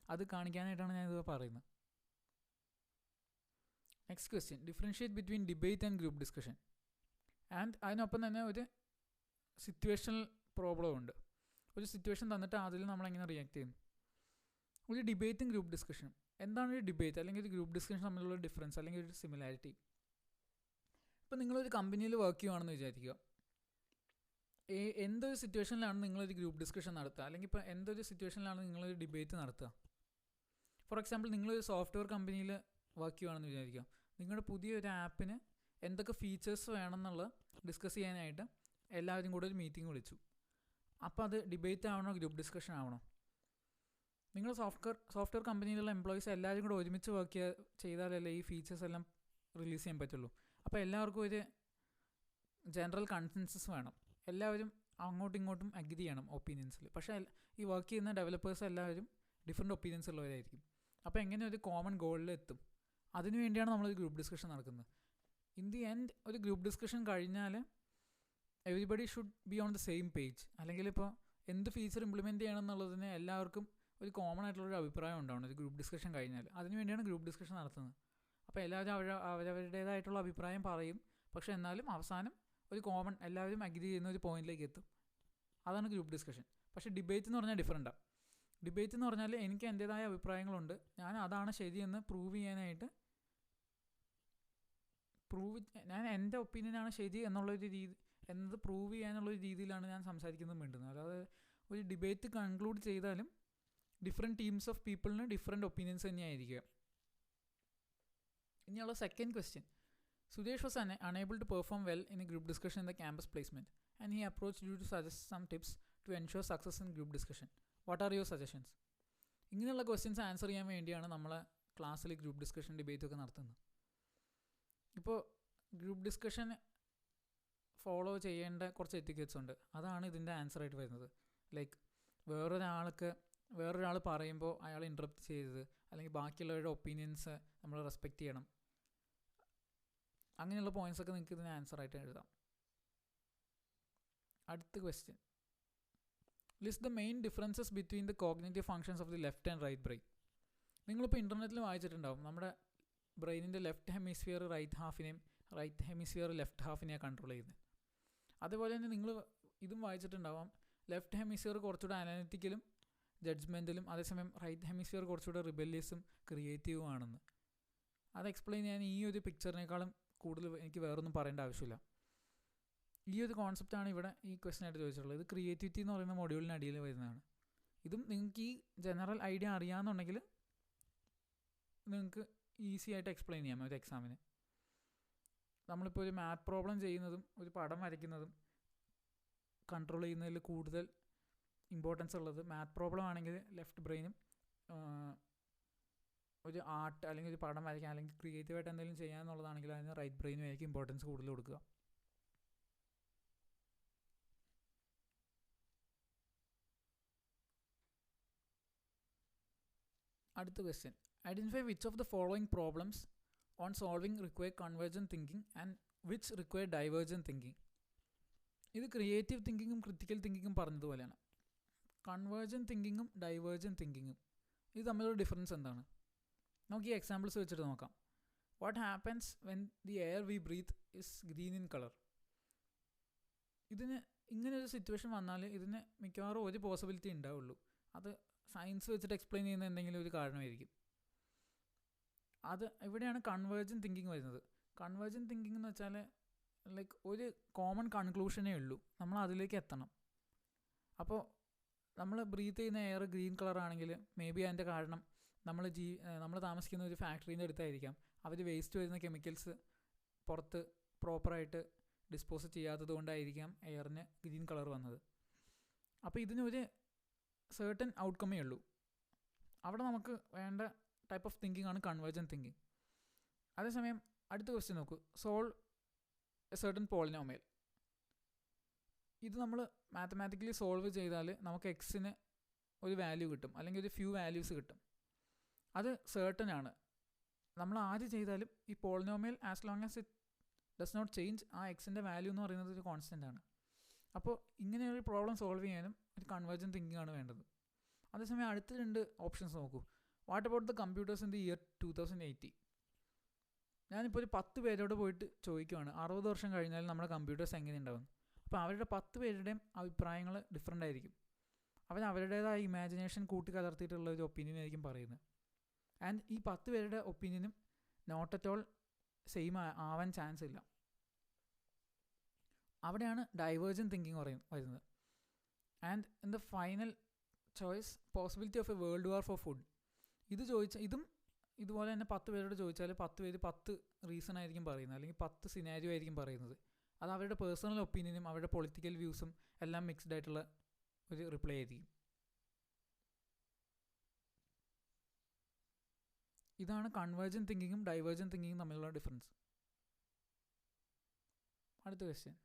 അത് കാണിക്കാനായിട്ടാണ് ഞാനിത് പറയുന്നത്. Next question, differentiate between debate and group discussion. And അതിനൊപ്പം തന്നെ ഒരു സിറ്റുവേഷണൽ പ്രോബ്ലം ഉണ്ട്. ഒരു സിറ്റുവേഷൻ തന്നിട്ട് അതിൽ നമ്മളെങ്ങനെ റിയാക്ട് ചെയ്യുന്നു. ഒരു ഡിബേറ്റും ഗ്രൂപ്പ് ഡിസ്കഷനും. എന്താണ് ഒരു ഡിബേറ്റ് അല്ലെങ്കിൽ ഒരു ഗ്രൂപ്പ് ഡിസ്കഷൻ തമ്മിലുള്ള ഡിഫറൻസ് അല്ലെങ്കിൽ ഒരു സിമിലാരിറ്റി? ഇപ്പോൾ നിങ്ങളൊരു കമ്പനിയിൽ വർക്ക് ചെയ്യുകയാണെന്ന് വിചാരിക്കുക. എന്തൊരു സിറ്റുവേഷനിലാണ് നിങ്ങളൊരു ഗ്രൂപ്പ് ഡിസ്കഷൻ നടത്തുക, അല്ലെങ്കിൽ ഇപ്പോൾ എന്തൊരു സിറ്റുവേഷനിലാണ് നിങ്ങളൊരു ഡിബേറ്റ് നടത്തുക. ഫോർ എക്സാമ്പിൾ, നിങ്ങളൊരു സോഫ്റ്റ്വെയർ കമ്പനിയിൽ വർക്ക് ചെയ്യുകയാണെന്ന് വിചാരിക്കുക. നിങ്ങളുടെ പുതിയൊരു ആപ്പിന് എന്തൊക്കെ ഫീച്ചേഴ്സ് വേണമെന്നുള്ളത് ഡിസ്കസ് ചെയ്യാനായിട്ട് എല്ലാവരും കൂടെ ഒരു മീറ്റിംഗ് വിളിച്ചു. അപ്പോൾ അത് ഡിബേറ്റ് ആവണോ ഗ്രൂപ്പ് ഡിസ്കഷൻ ആവണോ? നിങ്ങൾ സോഫ്റ്റ്വെയർ കമ്പനിയിലുള്ള എംപ്ലോയീസ് എല്ലാവരും കൂടെ ഒരുമിച്ച് വർക്ക് ചെയ്താലല്ലേ ഈ ഫീച്ചേഴ്സ് എല്ലാം റിലീസ് ചെയ്യാൻ പറ്റുള്ളൂ. അപ്പോൾ എല്ലാവർക്കും ഒരു ജനറൽ കൺസെൻസസ് വേണം, എല്ലാവരും അങ്ങോട്ടും ഇങ്ങോട്ടും അഗ്രി ചെയ്യണം ഒപ്പീനിയൻസിൽ. പക്ഷേ ഈ വർക്ക് ചെയ്യുന്ന ഡെവലപ്പേഴ്സ് എല്ലാവരും ഡിഫറെൻറ്റ് ഒപ്പീനിയൻസ് ഉള്ളവരായിരിക്കും. അപ്പോൾ എങ്ങനെ ഒരു കോമൺ ഗോളിൽ എത്തും? അതിനു വേണ്ടിയാണ് നമ്മളൊരു ഗ്രൂപ്പ് ഡിസ്കഷൻ നടക്കുന്നത്. ഇൻ ദി എൻഡ് ഒരു ഗ്രൂപ്പ് ഡിസ്കഷൻ കഴിഞ്ഞാൽ everybody should be on the same page. അല്ലെങ്കിൽ ഇപ്പോൾ എന്ത് ഫീച്ചർ ഇംപ്ലിമെൻറ്റ് ചെയ്യണം എന്നുള്ളതിന് എല്ലാവർക്കും ഒരു കോമൺ ആയിട്ടുള്ളൊരു അഭിപ്രായം ഉണ്ടാവണം ഒരു ഗ്രൂപ്പ് ഡിസ്കഷൻ കഴിഞ്ഞാൽ. അതിന് വേണ്ടിയാണ് ഗ്രൂപ്പ് ഡിസ്കഷൻ നടത്തുന്നത്. അപ്പോൾ എല്ലാവരും അവരവരുടേതായിട്ടുള്ള അഭിപ്രായം പറയും, പക്ഷേ എന്നാലും അവസാനം ഒരു കോമൺ എല്ലാവരും അഗ്രി ചെയ്യുന്ന ഒരു പോയിന്റിലേക്ക് എത്തും. അതാണ് ഗ്രൂപ്പ് ഡിസ്കഷൻ. പക്ഷേ ഡിബേറ്റ് എന്ന് പറഞ്ഞാൽ ഡിഫറെൻറ്റാണ്. ഡിബേറ്റ് എന്ന് പറഞ്ഞാൽ എനിക്ക് എൻ്റേതായ അഭിപ്രായങ്ങളുണ്ട്, ഞാൻ അതാണ് ശരിയെന്ന് പ്രൂവ് ചെയ്യാനായിട്ട് ഞാൻ എൻ്റെ ഒപ്പീനിയനാണ് ശരി എന്നുള്ളൊരു എന്നത് പ്രൂവ് ചെയ്യാനുള്ളൊരു രീതിയിലാണ് ഞാൻ സംസാരിക്കുന്നത് വേണ്ടുന്നത്. അല്ലാതെ ഒരു ഡിബേറ്റ് കൺക്ലൂഡ് ചെയ്താലും ഡിഫറെൻറ്റ് ടീംസ് ഓഫ് പീപ്പിളിന് ഡിഫറെൻറ്റ് ഒപ്പീനിയൻസ് തന്നെയായിരിക്കുക. ഇനിയുള്ള second question, Suresh was unable to perform well in a group discussion in the campus placement and he approached you to suggest some tips to ensure success in group discussion. What are your suggestions? ഇങ്ങനെയുള്ള questions answer ചെയ്യാൻ വേണ്ടിയാണ് നമ്മളെ ക്ലാസ്സിൽ group discussion ഡിബേറ്റൊക്കെ നടത്തുന്നത്. ഇപ്പോൾ group discussion follow ചെയ്യേണ്ട കുറച്ച് etiquettes ഉണ്ട്, അതാണ് ഇതിൻ്റെ ആൻസറായിട്ട് വരുന്നത്. ലൈക്ക് വേറൊരാൾ പറയുമ്പോൾ അയാൾ ഇൻറ്ററപ്റ്റ് ചെയ്തത്, അല്ലെങ്കിൽ ബാക്കിയുള്ളവരുടെ ഒപ്പീനിയൻസ് നമ്മൾ റെസ്പെക്റ്റ് ചെയ്യണം. അങ്ങനെയുള്ള പോയിൻറ്റ്സൊക്കെ നിങ്ങൾക്ക് ഇതിന് ആൻസറായിട്ട് എഴുതാം. അടുത്ത question, list the main differences between the cognitive functions of the left and right brain. നിങ്ങളിപ്പോൾ ഇൻ്റർനെറ്റിൽ വായിച്ചിട്ടുണ്ടാവും, നമ്മുടെ ബ്രെയിനിൻ്റെ ലെഫ്റ്റ് ഹെമിസ്ഫിയർ റൈറ്റ് ഹാഫിനെയും റൈറ്റ് ഹെമിസ്ഫിയർ ലെഫ്റ്റ് ഹാഫിനെയാണ് കൺട്രോൾ ചെയ്യുന്നത്. അതുപോലെ തന്നെ നിങ്ങൾ ഇതും വായിച്ചിട്ടുണ്ടാവാം, ലെഫ്റ്റ് ഹെമിസ്ഫിയർ കുറച്ചുകൂടെ അനലിറ്റിക്കലും ജഡ്ജ്മെൻറ്റിലും, അതേസമയം റൈറ്റ് ഹെമിസ്ഫിയർ കുറച്ചുകൂടെ റിബല്യസും ക്രിയേറ്റീവും ആണെന്ന്. അത് എക്സ്പ്ലെയിൻ ചെയ്യാൻ ഈ ഒരു പിക്ചറിനേക്കാളും കൂടുതൽ എനിക്ക് വേറൊന്നും പറയേണ്ട ആവശ്യമില്ല. ഈ ഒരു കോൺസെപ്റ്റാണ് ഇവിടെ ഈ ക്വസ്റ്റ്യനായിട്ട് ചോദിച്ചിട്ടുള്ളത്. ഇത് ക്രിയേറ്റിവിറ്റി എന്ന് പറയുന്ന മൊഡ്യൂളിന് അടിയിൽ വരുന്നതാണ്. ഇതും നിങ്ങൾക്ക് ഈ ജനറൽ ഐഡിയ അറിയാമെന്നുണ്ടെങ്കിൽ നിങ്ങൾക്ക് ഈസി ആയിട്ട് എക്സ്പ്ലെയിൻ ചെയ്യാം ഒരു എക്സാമിന്. നമ്മളിപ്പോൾ ഒരു മാത്ത് പ്രോബ്ലം ചെയ്യുന്നതും ഒരു പടം വരയ്ക്കുന്നതും കൺട്രോൾ ചെയ്യുന്നതിൽ കൂടുതൽ ഇമ്പോർട്ടൻസ് ഉള്ളത് മാത്ത് പ്രോബ്ലം ആണെങ്കിൽ ലെഫ്റ്റ് ബ്രെയിനും, ഒരു ആർട്ട് അല്ലെങ്കിൽ ഒരു പടം വരയ്ക്കാൻ അല്ലെങ്കിൽ ക്രിയേറ്റീവായിട്ട് എന്തെങ്കിലും ചെയ്യാമെന്നുള്ളതാണെങ്കിൽ അതിന് റൈറ്റ് ബ്രെയിനുമായിരിക്കും ഇമ്പോർട്ടൻസ് കൂടുതൽ കൊടുക്കുക. അടുത്ത question, identify which of the following problems on solving require convergent thinking and which require divergent thinking. ഇത് ക്രിയേറ്റീവ് തിങ്കിങ്ങും ക്രിറ്റിക്കൽ തിങ്കിങ്ങും പറഞ്ഞതുപോലെയാണ്. കൺവേർജൻറ്റ് തിങ്കിങ്ങും ഡൈവേർജൻറ്റ് തിങ്കിങ്ങും ഇത് തമ്മിലുള്ള ഡിഫറൻസ് എന്താണ്? നമുക്ക് ഈ എക്സാമ്പിൾസ് വെച്ചിട്ട് നോക്കാം. What happens when the air V breath is green in colour. ഇതിന് ഇങ്ങനൊരു സിറ്റുവേഷൻ വന്നാൽ ഇതിന് മിക്കവാറും ഒരു പോസിബിലിറ്റി ഉണ്ടാവുള്ളൂ, അത് സയൻസ് വെച്ചിട്ട് എക്സ്പ്ലെയിൻ ചെയ്യുന്ന എന്തെങ്കിലും ഒരു കാരണമായിരിക്കും. അത് ഇവിടെയാണ് കൺവേർജൻറ്റ് തിങ്കിങ് വരുന്നത്. കൺവേർജൻറ്റ് തിങ്കിങ് എന്ന് വെച്ചാൽ ലൈക്ക് ഒരു കോമൺ കൺക്ലൂഷനേ ഉള്ളൂ, നമ്മൾ അതിലേക്ക് എത്തണം. അപ്പോൾ നമ്മൾ ബ്രീത്ത് ചെയ്യുന്ന എയർ ഗ്രീൻ കളർ ആണെങ്കിൽ മേ ബി അതിൻ്റെ കാരണം നമ്മൾ താമസിക്കുന്ന ഒരു ഫാക്ടറീൻ്റെ അടുത്തായിരിക്കാം. അവർ വേസ്റ്റ് വരുന്ന കെമിക്കൽസ് പുറത്ത് പ്രോപ്പറായിട്ട് ഡിസ്പോസ് ചെയ്യാത്തത് കൊണ്ടായിരിക്കാം എയറിന് ഗ്രീൻ കളർ വന്നത്. അപ്പോൾ ഇതിനൊരു സർട്ടൻ ഔട്ട്കമേ ഉള്ളൂ. അവിടെ നമുക്ക് വേണ്ട ടൈപ്പ് ഓഫ് തിങ്കിങ് ആണ് കൺവേർജൻറ്റ് തിങ്കിങ്. അതേസമയം അടുത്ത ക്വസ്റ്റ്യൻ നോക്കൂ, സോൾവ് എ സർട്ടൻ പോളിനോമിയൽ. ഇത് നമ്മൾ മാത്തമാറ്റിക്കലി സോൾവ് ചെയ്താൽ നമുക്ക് എക്സിന് ഒരു വാല്യൂ കിട്ടും, അല്ലെങ്കിൽ ഒരു ഫ്യൂ വാല്യൂസ് കിട്ടും. അത് certain ആണ്. നമ്മൾ ആര് ചെയ്താലും ഈ polynomial as long as it does not change ആ എക്സിൻ്റെ വാല്യൂ എന്ന് പറയുന്നത് ഒരു കോൺസ്റ്റൻ്റ് ആണ്. അപ്പോൾ ഇങ്ങനെ ഒരു പ്രോബ്ലം സോൾവ് ചെയ്യാനും ഒരു കൺവേർജൻ തിങ്കിങ് ആണ് വേണ്ടത്. അതേസമയം അടുത്ത 2 ഓപ്ഷൻസ് നോക്കൂ. What about the computers in the year 2080? ഞാനിപ്പോൾ ഒരു 10 പേരോട് പോയിട്ട് ചോദിക്കുവാണ് 60 വർഷം കഴിഞ്ഞാൽ നമ്മുടെ കമ്പ്യൂട്ടേഴ്സ് എങ്ങനെ ഉണ്ടാവും. അപ്പോൾ അവരുടെ 10 പേരുടെയും അഭിപ്രായങ്ങൾ ഡിഫറെൻ്റ് ആയിരിക്കും. അവരുടേതായ ഇമാജിനേഷൻ കൂട്ടി കലർത്തിയിട്ടുള്ള ഒരു ഒപ്പീനിയൻ ആയിരിക്കും പറയുന്നത്. ആൻഡ് ഈ 10 പേരുടെ ഒപ്പീനിയനും നോട്ട് അറ്റ് ഓൾ സെയിം ആവാൻ ചാൻസ് ഇല്ല. അവിടെയാണ് ഡൈവേർജൻ തിങ്കിങ് വരുന്നത്. And in the final choice possibility of A world war for food. ഇതും ഇതുപോലെ തന്നെ 10 പേരോട് ചോദിച്ചാൽ 10 പേര് 10 റീസൺ ആയിരിക്കും പറയുന്നത്, അല്ലെങ്കിൽ 10 സിനാരിയോ ആയിരിക്കും പറയുന്നത്. അത് അവരുടെ പേഴ്സണൽ ഒപ്പീനിയനും അവരുടെ പൊളിറ്റിക്കൽ വ്യൂസും എല്ലാം മിക്സ്ഡ് ആയിട്ടുള്ള ഒരു റിപ്ലൈ ആയിരിക്കും. ഇതാണ് കൺവേർജൻ തിങ്കിങ്ങും ഡൈവേർജൻ തിങ്കിങ്ങും തമ്മിലുള്ള ഡിഫറൻസ്. അടുത്ത question.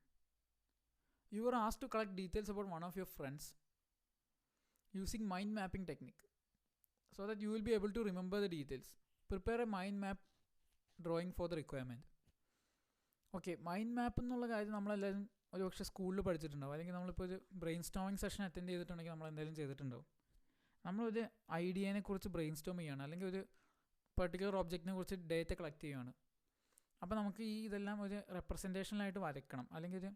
You are asked to collect details about one of your friends using mind mapping technique so that you will be able to remember the details. Prepare a mind map drawing for the requirement. Okay, mind map എന്നുള്ള കാര്യം നമ്മളെല്ലാവരും ഒരു പക്ഷേ സ്കൂളിൽ പഠിച്ചിട്ടുണ്ടാവും, അല്ലെങ്കിൽ നമ്മളിപ്പോൾ ഒരു brain storming session attend ചെയ്തിട്ടുണ്ടെങ്കിൽ നമ്മൾ എന്തെങ്കിലും ചെയ്തിട്ടുണ്ടാവും. നമ്മളൊരു ഐഡിയനെ കുറിച്ച് ബ്രെയിൻ സ്റ്റോം ചെയ്യുകയാണ്, അല്ലെങ്കിൽ ഒരു പെർട്ടിക്കുലർ ഒബ്ജക്റ്റിനെ കുറിച്ച് ഡേറ്റ കളക്ട് ചെയ്യുകയാണ്. അപ്പോൾ നമുക്ക് ഇതെല്ലാം ഒരു റെപ്രസെൻറ്റേഷനിലായിട്ട് വരയ്ക്കണം, അല്ലെങ്കിൽ ഒരു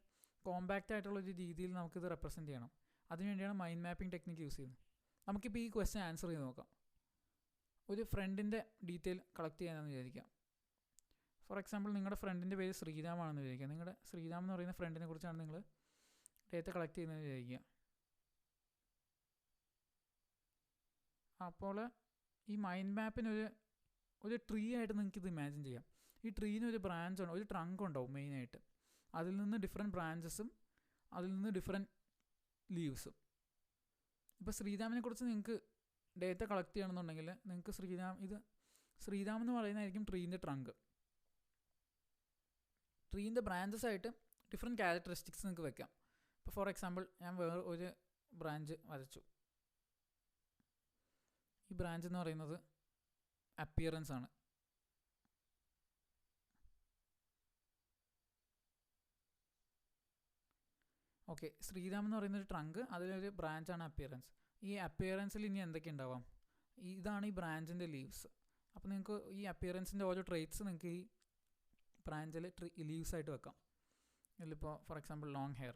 കോമ്പാക്റ്റ് ആയിട്ടുള്ളൊരു രീതിയിൽ നമുക്കിത് റെപ്രസെൻറ്റ് ചെയ്യണം. അതിനുവേണ്ടിയാണ് മൈൻഡ് മാപ്പിംഗ് ടെക്നിക്ക് യൂസ് ചെയ്യുന്നത്. നമുക്കിപ്പോൾ ഈ ക്വസ്റ്റ്യൻ ആൻസർ ചെയ്ത് നോക്കാം. ഒരു ഫ്രണ്ടിൻ്റെ ഡീറ്റെയിൽ കളക്ട് ചെയ്യാനെന്ന് വിചാരിക്കാം. ഫോർ എക്സാമ്പിൾ, നിങ്ങളുടെ ഫ്രണ്ടിൻ്റെ പേര് ശ്രീരാമാണെന്ന് വിചാരിക്കുക. നിങ്ങളുടെ ശ്രീരാം എന്ന് പറയുന്ന ഫ്രണ്ടിനെ കുറിച്ചാണ് നിങ്ങൾ ഡേറ്റ കളക്ട് ചെയ്യുന്നതെന്ന് വിചാരിക്കുക. അപ്പോൾ ഈ മൈൻഡ് മാപ്പിനൊരു ട്രീ ആയിട്ട് നിങ്ങൾക്കിത് ഇമാജിൻ ചെയ്യാം. ഈ ട്രീന് ഒരു ബ്രാഞ്ച് ഉണ്ട്, ഒരു ട്രങ്ക് ഉണ്ടാവും മെയിനായിട്ട്. അതിൽ നിന്ന് ഡിഫറെൻറ്റ് ബ്രാഞ്ചസും അതിൽ നിന്ന് ഡിഫറെൻറ്റ് ലീവ്സും. ഇപ്പോൾ ശ്രീരാമിനെ കുറിച്ച് നിങ്ങൾക്ക് ഡേറ്റ കളക്ട് ചെയ്യണമെന്നുണ്ടെങ്കിൽ നിങ്ങൾക്ക് ശ്രീരാം എന്ന് പറയുന്നതായിരിക്കും ട്രീൻ്റെ ട്രങ്ക്. ട്രീൻ്റെ ബ്രാഞ്ചസ് ആയിട്ട് ഡിഫറെൻറ്റ് ക്യാരക്ടറിസ്റ്റിക്സ് നിങ്ങൾക്ക് വെക്കാം. ഇപ്പോൾ ഫോർ എക്സാമ്പിൾ ഞാൻ വേറെ ഒരു ബ്രാഞ്ച് വരച്ചു. ഈ ബ്രാഞ്ച് എന്ന് പറയുന്നത് അപ്പിയറൻസ് ആണ്. ഓക്കെ, ശ്രീരാം എന്ന് പറയുന്നൊരു ട്രങ്ക്, അതിലൊരു ബ്രാഞ്ചാണ് അപ്പിയറൻസ്. ഈ അപ്പിയറൻസിൽ ഇനി എന്തൊക്കെ ഉണ്ടാവാം? ഇതാണ് ഈ ബ്രാഞ്ചിൻ്റെ ലീവ്സ്. അപ്പോൾ നിങ്ങൾക്ക് ഈ അപ്പിയറൻസിൻ്റെ ഓരോ ട്രേറ്റ്സ് നിങ്ങൾക്ക് ഈ ബ്രാഞ്ചിൽ ലീവ്സ് ആയിട്ട് വെക്കാം. ഇതിലിപ്പോൾ ഫോർ എക്സാമ്പിൾ ലോങ് ഹെയർ.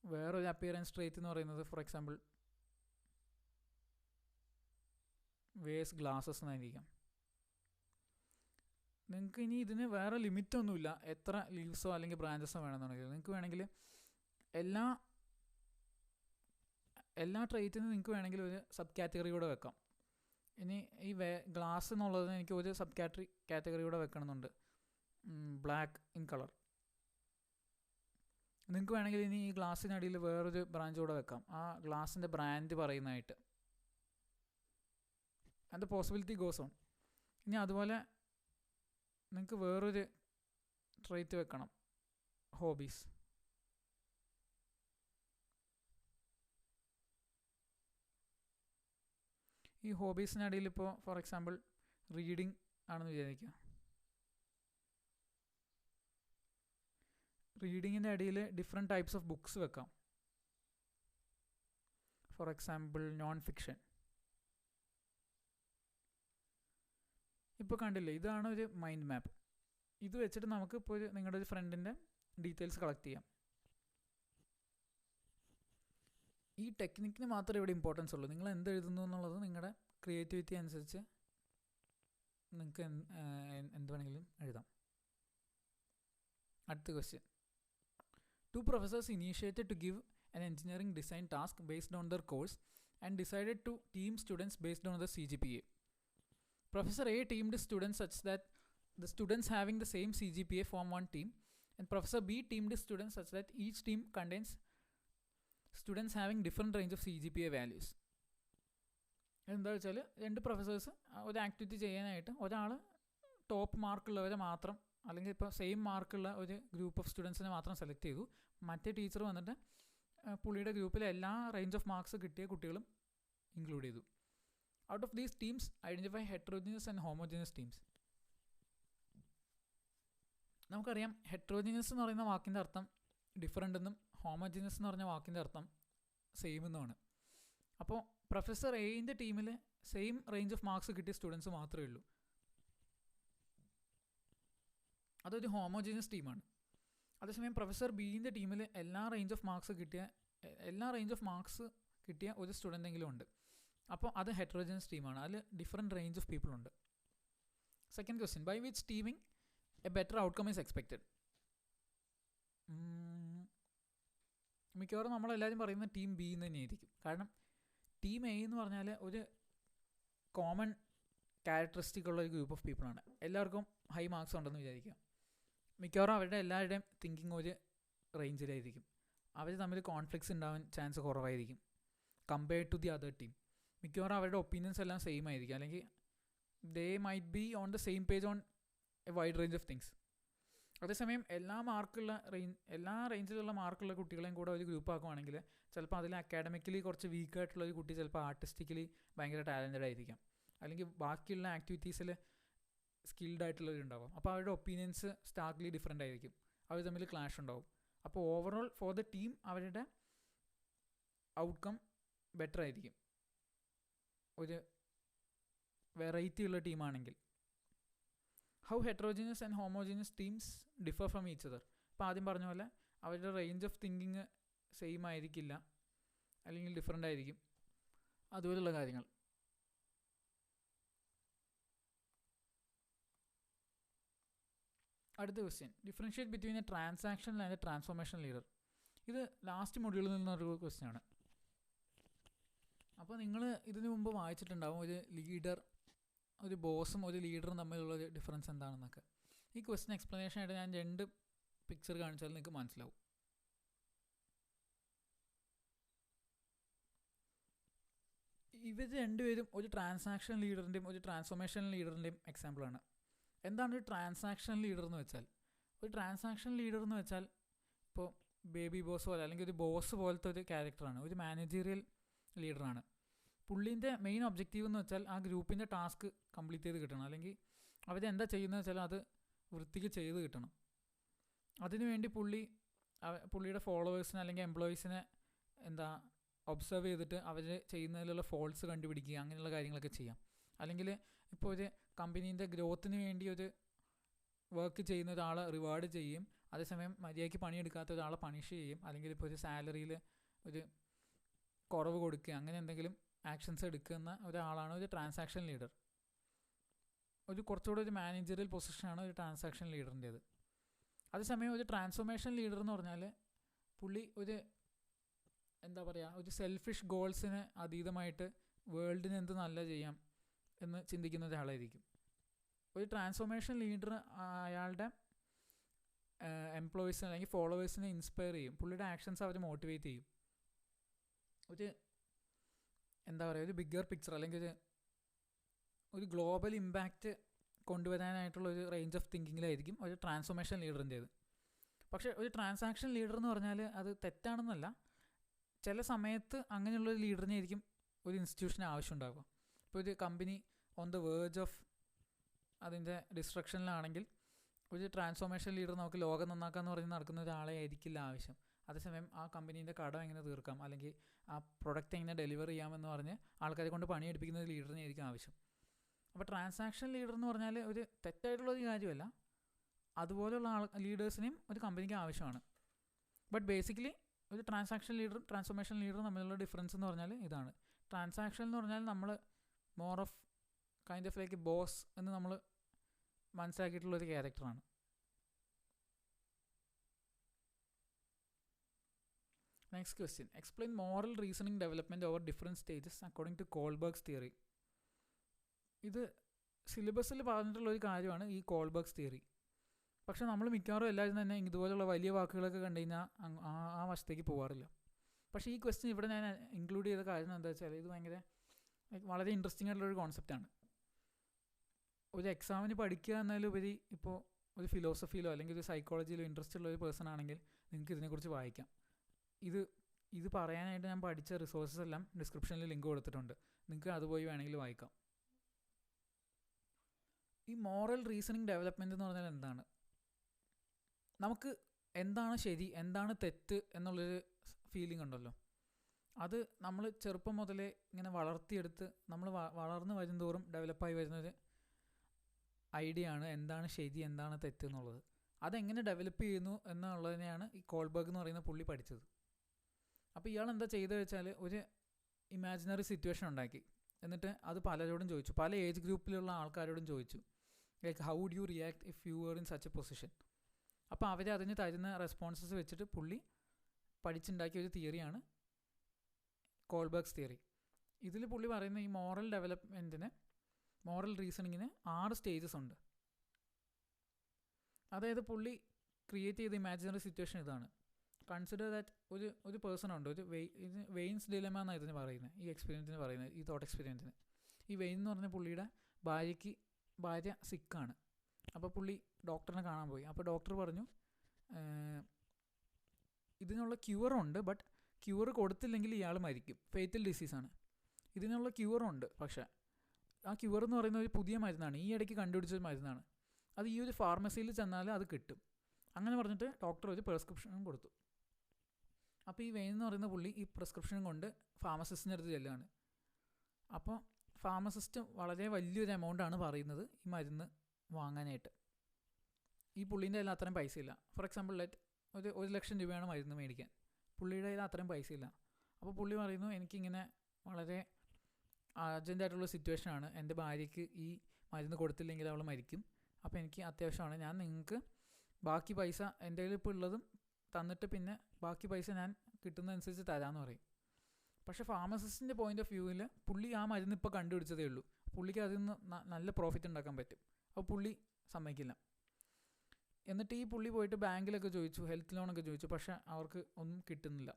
വേറൊരു അപ്പിയറൻസ് ട്രേറ്റ് എന്ന് പറയുന്നത് ഫോർ എക്സാമ്പിൾ വേസ് ഗ്ലാസസ് എന്നായിരിക്കാം. നിങ്ങൾക്ക് ഇനി ഇതിന് വേറെ ലിമിറ്റൊന്നുമില്ല, എത്ര ലീവ്സോ അല്ലെങ്കിൽ ബ്രാഞ്ചസോ വേണമെന്നുണ്ടെങ്കിൽ. നിങ്ങൾക്ക് വേണമെങ്കിൽ എല്ലാ ട്രേറ്റിനും നിങ്ങൾക്ക് വേണമെങ്കിൽ ഒരു സബ് കാറ്റഗറി കൂടെ വെക്കാം. ഇനി ഈ ഗ്ലാസ് എന്നുള്ളത് എനിക്ക് ഒരു സബ് കാറ്റഗറി കൂടെ വെക്കണമെന്നുണ്ട്, ബ്ലാക്ക് ഇൻ കളർ. നിങ്ങൾക്ക് വേണമെങ്കിൽ ഇനി ഈ ഗ്ലാസ്സിനടിയിൽ വേറൊരു ബ്രാഞ്ച് കൂടെ വെക്കാം, ആ ഗ്ലാസിൻ്റെ ബ്രാൻഡ് പറയുന്നതായിട്ട്. അതിൻ്റെ പോസിബിലിറ്റി ഗോസ് ഓൺ. ഇനി അതുപോലെ നിങ്ങൾക്ക് വേറൊരു ട്രേറ്റ് വെക്കണം, ഹോബീസ്. ഈ ഹോബീസിനിടയിൽ ഇപ്പോൾ ഫോർ എക്സാമ്പിൾ റീഡിങ് ആണെന്ന് വിചാരിക്കുക. റീഡിങ്ങിൻ്റെ ഇടയിൽ ഡിഫറെൻറ്റ് ടൈപ്സ് ഓഫ് ബുക്സ് വെക്കാം. For example non fiction. ഇപ്പോൾ കണ്ടില്ലേ, ഇതാണ് ഒരു മൈൻഡ് മാപ്പ്. ഇത് വെച്ചിട്ട് നമുക്ക് ഇപ്പോൾ നിങ്ങളുടെ ഒരു ഫ്രണ്ടിൻ്റെ ഡീറ്റെയിൽസ് കളക്ട് ചെയ്യാം. ഈ ടെക്നിക്കിന് മാത്രമേ ഇവിടെ ഇമ്പോർട്ടൻസ് ഉള്ളൂ. നിങ്ങൾ എന്ത് എഴുതുന്നു എന്നുള്ളത് നിങ്ങളുടെ ക്രിയേറ്റിവിറ്റി അനുസരിച്ച് നിങ്ങൾക്ക് എന്ത് വേണമെങ്കിലും എഴുതാം. അടുത്ത question. 2 professors initiated to give an engineering design task based on their course and decided to team students based on the CGPA. Professor A teamed students such that the students having the same CGPA form one team, and Professor B teamed students such that each team contains students having different range of CGPA values. എന്താ വെച്ചാൽ 2 professors ഒരു activity ചെയ്യാനായിട്ട് ഒരാൾ top മാർക്കുള്ളവരെ മാത്രം, അല്ലെങ്കിൽ ഇപ്പോൾ same മാർക്കുള്ള ഒരു group of സ്റ്റുഡൻസിനെ മാത്രം സെലക്ട് ചെയ്തു. മറ്റേ ടീച്ചർ വന്നിട്ട് പുള്ളിയുടെ ഗ്രൂപ്പിലെ എല്ലാ റേഞ്ച് ഓഫ് മാർക്സ് കിട്ടിയ കുട്ടികളും ഇൻക്ലൂഡ് ചെയ്തു. Out of these teams identify heterogeneous and homogeneous teams. നമുക്കറിയാം ഹെട്രോജിനസ് എന്ന് പറയുന്ന വാക്കിൻ്റെ അർത്ഥം ഡിഫറൻ്റ് എന്നും ഹോമോജിനസ് എന്ന് പറഞ്ഞ വാക്കിൻ്റെ അർത്ഥം സെയിം എന്നുമാണ്. അപ്പോൾ പ്രൊഫസർ എയിൻ്റെ ടീമിൽ സെയിം റേഞ്ച് ഓഫ് മാർക്സ് കിട്ടിയ സ്റ്റുഡൻസ് മാത്രമേ ഉള്ളൂ. അതൊരു ഹോമോജിനസ് ടീമാണ്. അതേസമയം പ്രൊഫസർ ബീൻ്റെ ടീമിൽ എല്ലാ റേഞ്ച് ഓഫ് മാർക്സ് കിട്ടിയ ഒരു സ്റ്റുഡൻ്റെങ്കിലും ഉണ്ട്. അപ്പോൾ അത് ഹെട്രോജനസ് ടീമാണ്. അതിൽ ഡിഫറെൻറ്റ് റേഞ്ച് ഓഫ് പീപ്പിൾ ഉണ്ട്. Second question, by which teaming a better outcome is expected. മിക്കവാറും നമ്മളെല്ലാവരും പറയുന്ന ടീം ബി എന്ന് തന്നെയായിരിക്കും. കാരണം ടീം എ എന്ന് പറഞ്ഞാൽ ഒരു കോമൺ ക്യാരക്ടറിസ്റ്റിക് ഉള്ള ഒരു ഗ്രൂപ്പ് ഓഫ് പീപ്പിളാണ്. എല്ലാവർക്കും ഹൈ മാർക്സ് ഉണ്ടെന്ന് വിചാരിക്കുക. മിക്കവാറും അവരുടെ എല്ലാവരുടെയും തിങ്കിങ് ഒരു റേഞ്ചിലായിരിക്കും. അവർ തമ്മിൽ കോൺഫ്ലിക്ട്സ് ഉണ്ടാവാൻ ചാൻസ് കുറവായിരിക്കും compared to the other team. മിക്കവാറും അവരുടെ ഒപ്പീനിയൻസ് എല്ലാം സെയിം ആയിരിക്കും, അല്ലെങ്കിൽ they might be on the same page on a wide range of things. അതേസമയം എല്ലാ റേഞ്ചിലുള്ള മാർക്കുള്ള കുട്ടികളെയും കൂടെ ഒരു ഗ്രൂപ്പ് ആക്കുവാണെങ്കിൽ ചിലപ്പോൾ അതിൽ അക്കാഡമിക്കലി കുറച്ച് വീക്കായിട്ടുള്ള ഒരു കുട്ടി ചിലപ്പോൾ ആർട്ടിസ്റ്റിക്കലി ഭയങ്കര ടാലൻറ്റഡ് ആയിരിക്കാം, അല്ലെങ്കിൽ ബാക്കിയുള്ള ആക്ടിവിറ്റീസിൽ സ്കിൽഡ് ആയിട്ടുള്ളവരുണ്ടാവും. അപ്പോൾ അവരുടെ ഒപ്പീനിയൻസ് സ്റ്റാർക്ക്ലി ഡിഫറെൻ്റ് ആയിരിക്കും, അവർ തമ്മിൽ ക്ലാഷ് ഉണ്ടാവും. അപ്പോൾ ഓവറോൾ ഫോർ ദ ടീം അവരുടെ ഔട്ട്കം ബെറ്റർ ആയിരിക്കും ഒരു വെറൈറ്റി ഉള്ള ടീമാണെങ്കിൽ. How heterogeneous and homogeneous teams differ from each other. ഇപ്പോൾ ആദ്യം പറഞ്ഞ പോലെ അവരുടെ റേഞ്ച് ഓഫ് തിങ്കിങ് സെയിം ആയിരിക്കില്ല, അല്ലെങ്കിൽ ഡിഫറെൻ്റ് ആയിരിക്കും, അതുപോലുള്ള കാര്യങ്ങൾ. അടുത്ത question, differentiate between A transactional and A transformation leader. ഇത് ലാസ്റ്റ് മൊഡ്യൂളിൽ നിന്നൊരു ക്വസ്റ്റ്യൻ ആണ്. അപ്പോൾ നിങ്ങൾ ഇതിനു മുമ്പ് വായിച്ചിട്ടുണ്ടാവും ഒരു ബോസും ഒരു ലീഡറും തമ്മിലുള്ള ഡിഫറൻസ് എന്താണെന്നൊക്കെ. ഈ ക്വസ്റ്റ്യൻ എക്സ്പ്ലനേഷൻ ആയിട്ട് ഞാൻ 2 പിക്ചർ കാണിച്ചാൽ നിങ്ങൾക്ക് മനസ്സിലാവും. ഇവർ രണ്ടുപേരും ഒരു ട്രാൻസാക്ഷൻ ലീഡറിൻ്റെയും ഒരു ട്രാൻസ്ഫോർമേഷൻ ലീഡറിൻ്റെയും എക്സാമ്പിളാണ്. എന്താണ് ഒരു ട്രാൻസാക്ഷൻ ലീഡർ എന്ന് വെച്ചാൽ? ഒരു ട്രാൻസാക്ഷൻ ലീഡർ എന്ന് വെച്ചാൽ ഇപ്പോൾ ബേബി ബോസ് പോലെ അല്ലെങ്കിൽ ഒരു ബോസ് പോലത്തെ ഒരു ക്യാരക്ടറാണ്, ഒരു മാനേജീരിയൽ ലീഡറാണ്. പുള്ളീൻ്റെ മെയിൻ ഒബ്ജക്റ്റീവ് എന്ന് വെച്ചാൽ ആ ഗ്രൂപ്പിൻ്റെ ടാസ്ക് കംപ്ലീറ്റ് ചെയ്ത് കിട്ടണം, അല്ലെങ്കിൽ അവരെന്താ ചെയ്യുന്നത് വെച്ചാൽ അത് വൃത്തിക്ക് ചെയ്ത് കിട്ടണം. അതിനുവേണ്ടി പുള്ളിയുടെ ഫോളോവേഴ്സിനെ അല്ലെങ്കിൽ എംപ്ലോയീസിനെ ഒബ്സർവ് ചെയ്തിട്ട് അവർ ചെയ്യുന്നതിലുള്ള ഫോൾട്ട്സ് കണ്ടുപിടിക്കുക, അങ്ങനെയുള്ള കാര്യങ്ങളൊക്കെ ചെയ്യാം. അല്ലെങ്കിൽ ഇപ്പോൾ ഒരു കമ്പനീൻ്റെ ഗ്രോത്തിന് വേണ്ടി ഒരു വർക്ക് ചെയ്യുന്ന ഒരാളെ റിവാർഡ് ചെയ്യും, അതേസമയം മര്യാദയ്ക്ക് പണിയെടുക്കാത്ത ഒരാളെ പണിഷ് ചെയ്യും, അല്ലെങ്കിൽ ഇപ്പോൾ ഒരു സാലറിയിൽ ഒരു കുറവ് കൊടുക്കുക, അങ്ങനെ എന്തെങ്കിലും ആക്ഷൻസ് എടുക്കുന്ന ഒരാളാണ് ഒരു ട്രാൻസാക്ഷൻ ലീഡർ. കുറച്ചുകൂടെ ഒരു മാനേജറിയൽ പൊസിഷനാണ് ഒരു ട്രാൻസാക്ഷൻ ലീഡറിൻ്റേത്. അതേസമയം ഒരു ട്രാൻസ്ഫോർമേഷൻ ലീഡർ എന്ന് പറഞ്ഞാൽ പുള്ളി ഒരു സെൽഫിഷ് ഗോൾസിന് അതീതമായിട്ട് വേൾഡിന് എന്ത് നല്ല ചെയ്യാം എന്ന് ചിന്തിക്കുന്ന ഒരാളായിരിക്കും. ഒരു ട്രാൻസ്ഫോർമേഷൻ ലീഡർ അയാളുടെ എംപ്ലോയീസിനെ അല്ലെങ്കിൽ ഫോളോവേഴ്സിനെ ഇൻസ്പയർ ചെയ്യും, പുള്ളിയുടെ ആക്ഷൻസ് അവർ മോട്ടിവേറ്റ് ചെയ്യും. ഒരു ബിഗ്ഗർ പിക്ചർ അല്ലെങ്കിൽ ഒരു ഗ്ലോബൽ ഇമ്പാക്റ്റ് കൊണ്ടുവരാനായിട്ടുള്ള ഒരു റേഞ്ച് ഓഫ് തിങ്കിങ്ങിലായിരിക്കും ഒരു ട്രാൻസ്ഫോർമേഷൻ ലീഡറിൻ്റേത്. പക്ഷേ ഒരു ട്രാൻസാക്ഷൻ ലീഡർ എന്ന് പറഞ്ഞാൽ അത് തെറ്റാണെന്നല്ല, ചില സമയത്ത് അങ്ങനെയുള്ളൊരു ലീഡറിനെ ആയിരിക്കും ഒരു ഇൻസ്റ്റിറ്റ്യൂഷന് ആവശ്യമുണ്ടാകുക. ഇപ്പോൾ ഒരു company on the verge of അതിൻ്റെ ഡിസ്ട്രക്ഷനിലാണെങ്കിൽ ഒരു ട്രാൻസ്ഫോർമേഷൻ ലീഡർ നമുക്ക് ലോകം നന്നാക്കാമെന്ന് പറഞ്ഞ് നടക്കുന്ന ഒരാളെ ആയിരിക്കില്ല ആവശ്യം. അതേസമയം ആ കമ്പനീൻ്റെ കടം എങ്ങനെ തീർക്കാം, അല്ലെങ്കിൽ ആ പ്രൊഡക്റ്റ് എങ്ങനെ ഡെലിവർ ചെയ്യാമെന്ന് പറഞ്ഞ് ആൾക്കാരെ കൊണ്ട് പണിയെടുപ്പിക്കുന്ന ഒരു ലീഡറിനെ ആയിരിക്കും ആവശ്യം. അപ്പോൾ ട്രാൻസാക്ഷൻ ലീഡർ എന്ന് പറഞ്ഞാൽ ഒരു തെറ്റായിട്ടുള്ളൊരു കാര്യമല്ല, അതുപോലെയുള്ള ലീഡേഴ്സിനെയും ഒരു കമ്പനിക്ക് ആവശ്യമാണ്. ബട്ട് ബേസിക്കലി ഒരു ട്രാൻസാക്ഷൻ ലീഡറും ട്രാൻസ്ഫോർമേഷൻ ലീഡറും തമ്മിലുള്ള ഡിഫറൻസ് എന്ന് പറഞ്ഞാൽ ഇതാണ്. ട്രാൻസാക്ഷൻ എന്ന് പറഞ്ഞാൽ നമ്മൾ more of kind of like boss എന്ന് നമ്മൾ മനസ്സിലാക്കിയിട്ടുള്ളൊരു ക്യാരക്ടറാണ്. Next question, explain moral reasoning development over different stages according to Kohlberg's theory. ഇത് സിലബസിൽ പറഞ്ഞിട്ടുള്ളൊരു കാര്യമാണ് ഈ കോൾബർഗ്സ് തിയറി. പക്ഷേ നമ്മൾ മിക്കവാറും എല്ലാവരും തന്നെ ഇതുപോലുള്ള വലിയ വാക്കുകളൊക്കെ കണ്ടു കഴിഞ്ഞാൽ ആ വശത്തേക്ക് പോകാറില്ല. പക്ഷേ ഈ ക്വസ്റ്റ്യൻ ഇവിടെ ഞാൻ ഇൻക്ലൂഡ് ചെയ്ത കാര്യം എന്താ വെച്ചാൽ ഇത് വളരെ ഇൻട്രസ്റ്റിംഗ് ആയിട്ടുള്ളൊരു കോൺസെപ്റ്റാണ്. ഒരു എക്സാമിന് പഠിക്കുക എന്നതിലുപരി ഇപ്പോൾ ഒരു ഫിലോസഫിയിലോ അല്ലെങ്കിൽ ഒരു സൈക്കോളജിയിലോ ഇൻട്രസ്റ്റ് ഉള്ള ഒരു പേഴ്സൺ ആണെങ്കിൽ നിങ്ങൾക്ക് ഇതിനെക്കുറിച്ച് വായിക്കാം. ഇത് പറയാനായിട്ട് ഞാൻ പഠിച്ച റിസോഴ്സസ് എല്ലാം ഡിസ്ക്രിപ്ഷനിൽ ലിങ്ക് കൊടുത്തിട്ടുണ്ട്, നിങ്ങൾക്ക് അതുപോയി വേണമെങ്കിൽ വായിക്കാം. ഈ മോറൽ റീസണിങ് ഡെവലപ്മെൻറ്റ് എന്ന് പറഞ്ഞാൽ എന്താണ്? നമുക്ക് എന്താണ് ശരി, എന്താണ് തെറ്റ് എന്നുള്ളൊരു ഫീലിംഗ് ഉണ്ടല്ലോ, അത് നമ്മൾ ചെറുപ്പം മുതലേ ഇങ്ങനെ വളർത്തിയെടുത്ത് നമ്മൾ വളർന്നു വരുന്തോറും ഡെവലപ്പായി വരുന്നൊരു ഐഡിയ ആണ് എന്താണ് ശരി, എന്താണ് തെറ്റ് എന്നുള്ളത്. അതെങ്ങനെ ഡെവലപ്പ് ചെയ്യുന്നു എന്നുള്ളതിനെയാണ് ഈ കോൾബർഗ് എന്ന് പറയുന്ന പുള്ളി പഠിച്ചത്. അപ്പോൾ ഇയാൾ എന്താ ചെയ്തത് വെച്ചാൽ ഒരു ഇമാജിനറി സിറ്റുവേഷൻ ഉണ്ടാക്കി, എന്നിട്ട് അത് പലരോടും ചോദിച്ചു, പല ഏജ് ഗ്രൂപ്പിലുള്ള ആൾക്കാരോടും ചോദിച്ചു, like how would you react if you were in such a position. അപ്പോൾ അവർ അതിന് തരുന്ന റെസ്പോൺസസ് വെച്ചിട്ട് പുള്ളി പഠിച്ചുണ്ടാക്കിയ ഒരു തിയറിയാണ് കോൾബർഗ്സ് തിയറി. ഇതിൽ പുള്ളി പറയുന്ന ഈ മോറൽ ഡെവലപ്മെൻറ്റിന്, മോറൽ റീസണിങ്ങിന് 6 സ്റ്റേജസ് ഉണ്ട്. അതായത് പുള്ളി ക്രിയേറ്റ് ചെയ്ത ഇമാജിനറി സിറ്റുവേഷൻ ഇതാണ്. കൺസിഡർ ദാറ്റ് ഒരു പേഴ്സൺ ഉണ്ട്, ഒരു വെയിൻസ് ഡിലെമ എന്നാണ് ഇതിന് പറയുന്നത്, ഈ എക്സ്പീരിയൻസിന് പറയുന്നത്, ഈ തോട്ട് എക്സ്പീരിയൻസിന്. ഈ വെയിൻ എന്ന് പറഞ്ഞ പുള്ളിയുടെ ഭാര്യ സിക്കാണ്. അപ്പോൾ പുള്ളി ഡോക്ടറിനെ കാണാൻ പോയി. അപ്പോൾ ഡോക്ടർ പറഞ്ഞു ഇതിനുള്ള ക്യൂറുണ്ട്, ബട്ട് ക്യൂർ കൊടുത്തില്ലെങ്കിൽ ഇയാൾ മരിക്കും, ഫേറ്റൽ ഡിസീസാണ്. ഇതിനുള്ള ക്യൂറുണ്ട്, പക്ഷേ ആ ക്യൂർ എന്ന് പറയുന്ന ഒരു പുതിയ മരുന്നാണ്, ഈ ഇടയ്ക്ക് കണ്ടുപിടിച്ചൊരു മരുന്നാണ്. അത് ഈ ഒരു ഫാർമസിയിൽ ചെന്നാൽ അത് കിട്ടും. അങ്ങനെ പറഞ്ഞിട്ട് ഡോക്ടർ ഒരു പ്രിസ്ക്രിപ്ഷനും കൊടുത്തു. അപ്പോൾ ഈ വെയിൻ എന്ന് പറയുന്ന പുള്ളി ഈ പ്രിസ്ക്രിപ്ഷനും കൊണ്ട് ഫാർമസിസ്റ്റിൻ്റെ അടുത്ത് ചെല്ലുകയാണ്. അപ്പോൾ ഫാർമസിസ്റ്റ് വളരെ വലിയൊരു എമൗണ്ടാണ് പറയുന്നത് ഈ മരുന്ന് വാങ്ങാനായിട്ട്. ഈ പുള്ളീൻ്റെ കയ്യിൽ അത്രയും പൈസ ഇല്ല. ഫോർ എക്സാമ്പിൾ ഒരു 1,00,000 രൂപയാണ് മരുന്ന് മേടിക്കാൻ, പുള്ളിയുടെ കയ്യിൽ അത്രയും പൈസ ഇല്ല. അപ്പോൾ പുള്ളി പറയുന്നു, എനിക്കിങ്ങനെ വളരെ അർജൻറ്റായിട്ടുള്ള സിറ്റുവേഷനാണ്, എൻ്റെ ഭാര്യയ്ക്ക് ഈ മരുന്ന് കൊടുത്തില്ലെങ്കിൽ അവൾ മരിക്കും, അപ്പോൾ എനിക്ക് അത്യാവശ്യമാണ്, ഞാൻ നിങ്ങൾക്ക് ബാക്കി പൈസ എൻ്റെ കയ്യിൽ ഇപ്പോൾ ഉള്ളതും തന്നിട്ട് പിന്നെ ബാക്കി പൈസ ഞാൻ കിട്ടുന്നതനുസരിച്ച് തരാമെന്ന് പറയും. പക്ഷേ ഫാർമസിസ്റ്റിൻ്റെ പോയിൻ്റ് ഓഫ് വ്യൂവിൽ പുള്ളി ആ മരുന്ന് ഇപ്പോൾ കണ്ടുപിടിച്ചതേ ഉള്ളൂ, പുള്ളിക്ക് അതിൽ നിന്ന് നല്ല പ്രോഫിറ്റ് ഉണ്ടാക്കാൻ പറ്റും. അപ്പോൾ പുള്ളി സമ്മതിക്കില്ല. എന്നിട്ട് ഈ പുള്ളി പോയിട്ട് ബാങ്കിലൊക്കെ ചോദിച്ചു, ഹെൽത്ത് ലോണൊക്കെ ചോദിച്ചു, പക്ഷേ അവർക്ക് ഒന്നും കിട്ടുന്നില്ല.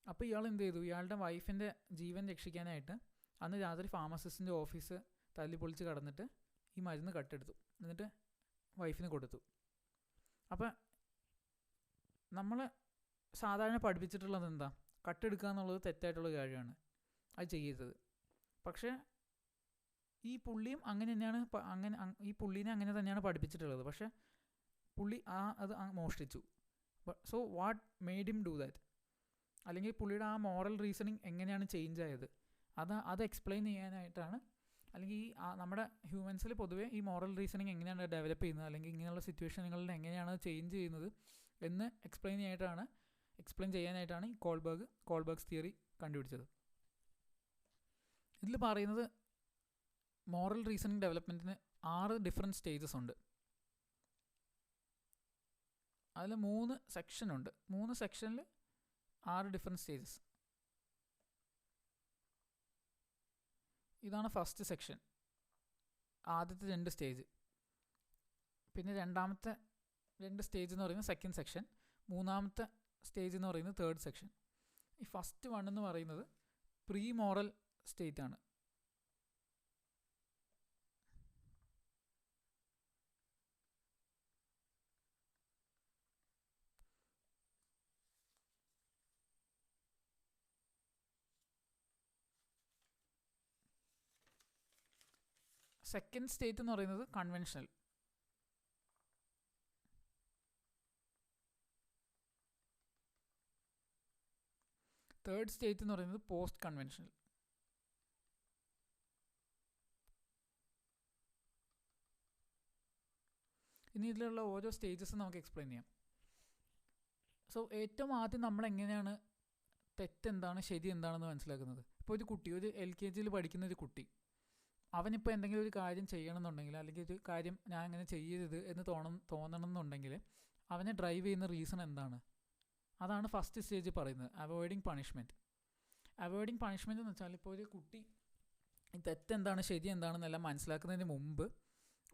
അപ്പോൾ ഇയാൾ എന്ത് ചെയ്തു, ഇയാളുടെ വൈഫിൻ്റെ ജീവൻ രക്ഷിക്കാനായിട്ട് അന്ന് രാത്രി ഫാർമസിസ്റ്റിൻ്റെ ഓഫീസ് തല്ലിപ്പൊളിച്ച് കടന്നിട്ട് ഈ മരുന്ന് കട്ടെടുത്തു, എന്നിട്ട് വൈഫിന് കൊടുത്തു. അപ്പം നമ്മൾ സാധാരണ പഠിപ്പിച്ചിട്ടുള്ളത് എന്താ, കട്ടെടുക്കുക എന്നുള്ളത് തെറ്റായിട്ടുള്ള കാര്യമാണ്, അത് ചെയ്യരുത്. പക്ഷേ ഈ പുള്ളിയും അങ്ങനെ തന്നെയാണ്, ഈ പുള്ളീനെ അങ്ങനെ തന്നെയാണ് പഠിപ്പിച്ചിട്ടുള്ളത്. പക്ഷേ പുള്ളി അത് മോഷ്ടിച്ചു. So what made him do that, അല്ലെങ്കിൽ പുള്ളിയുടെ ആ മോറൽ റീസണിങ് എങ്ങനെയാണ് ചേഞ്ച് ആയത്, അത് എക്സ്പ്ലെയിൻ ചെയ്യാനായിട്ടാണ്, അല്ലെങ്കിൽ ഈ നമ്മുടെ ഹ്യൂമൻസിൽ പൊതുവേ ഈ മോറൽ റീസണിങ് എങ്ങനെയാണ് ഡെവലപ്പ് ചെയ്യുന്നത്, അല്ലെങ്കിൽ ഇങ്ങനെയുള്ള സിറ്റുവേഷനുകളിൽ എങ്ങനെയാണ് ചേഞ്ച് ചെയ്യുന്നത് എന്ന് എക്സ്പ്ലെയിൻ ചെയ്യാനായിട്ടാണ് ഈ കോൾബർഗ്സ് തിയറി കണ്ടുപിടിച്ചത്. ഇതിൽ പറയുന്നത് മോറൽ റീസണിങ് ഡെവലപ്മെൻറ്റിന് 6 ഡിഫറെൻറ്റ് സ്റ്റേജസ് ഉണ്ട്. അതിൽ 3 സെക്ഷനുണ്ട്. 3 സെക്ഷനിൽ 6 ഡിഫറെൻറ്റ് സ്റ്റേജസ്. ഇതാണ് ഫസ്റ്റ് സെക്ഷൻ, ആദ്യത്തെ 2 സ്റ്റേജ്. പിന്നെ രണ്ടാമത്തെ 2 സ്റ്റേജ് എന്ന് പറയുന്നത് സെക്കൻഡ് സെക്ഷൻ. മൂന്നാമത്തെ സ്റ്റേജ് എന്ന് പറയുന്നത് തേർഡ് സെക്ഷൻ. ഈ ഫസ്റ്റ് 1 എന്ന് പറയുന്നത് പ്രീ മോറൽ സ്റ്റേറ്റ് ആണ്. സെക്കൻഡ് സ്റ്റേറ്റ് എന്ന് പറയുന്നത് കൺവെൻഷണൽ. തേർഡ് സ്റ്റേറ്റ് എന്ന് പറയുന്നത് പോസ്റ്റ് കൺവെൻഷണൽ. ഇനി ഇതിലുള്ള ഓരോ സ്റ്റേജസും നമുക്ക് എക്സ്പ്ലെയിൻ ചെയ്യാം. സോ ഏറ്റവും ആദ്യം നമ്മൾ എങ്ങനെയാണ് തെറ്റെന്താണ് ശരി എന്താണെന്ന് മനസ്സിലാക്കുന്നത്. ഇപ്പോൾ ഒരു കുട്ടി, ഒരു LKG പഠിക്കുന്ന ഒരു കുട്ടി, അവനിപ്പോൾ എന്തെങ്കിലും ഒരു കാര്യം ചെയ്യണമെന്നുണ്ടെങ്കിൽ, അല്ലെങ്കിൽ ഒരു കാര്യം ഞാൻ അങ്ങനെ ചെയ്യരുത് എന്ന് തോന്നണമെന്നുണ്ടെങ്കിൽ അവനെ ഡ്രൈവ് ചെയ്യുന്ന റീസൺ എന്താണ്, അതാണ് ഫസ്റ്റ് സ്റ്റേജ് പറയുന്നത്, അവോയ്ഡിങ് പണിഷ്മെൻറ്റ്. അവോയ്ഡിങ് പണിഷ്മെൻറ്റ് എന്ന് വെച്ചാൽ, ഇപ്പോൾ ഒരു കുട്ടി തെറ്റെന്താണ് ശരി എന്താണെന്നെല്ലാം മനസ്സിലാക്കുന്നതിന് മുമ്പ്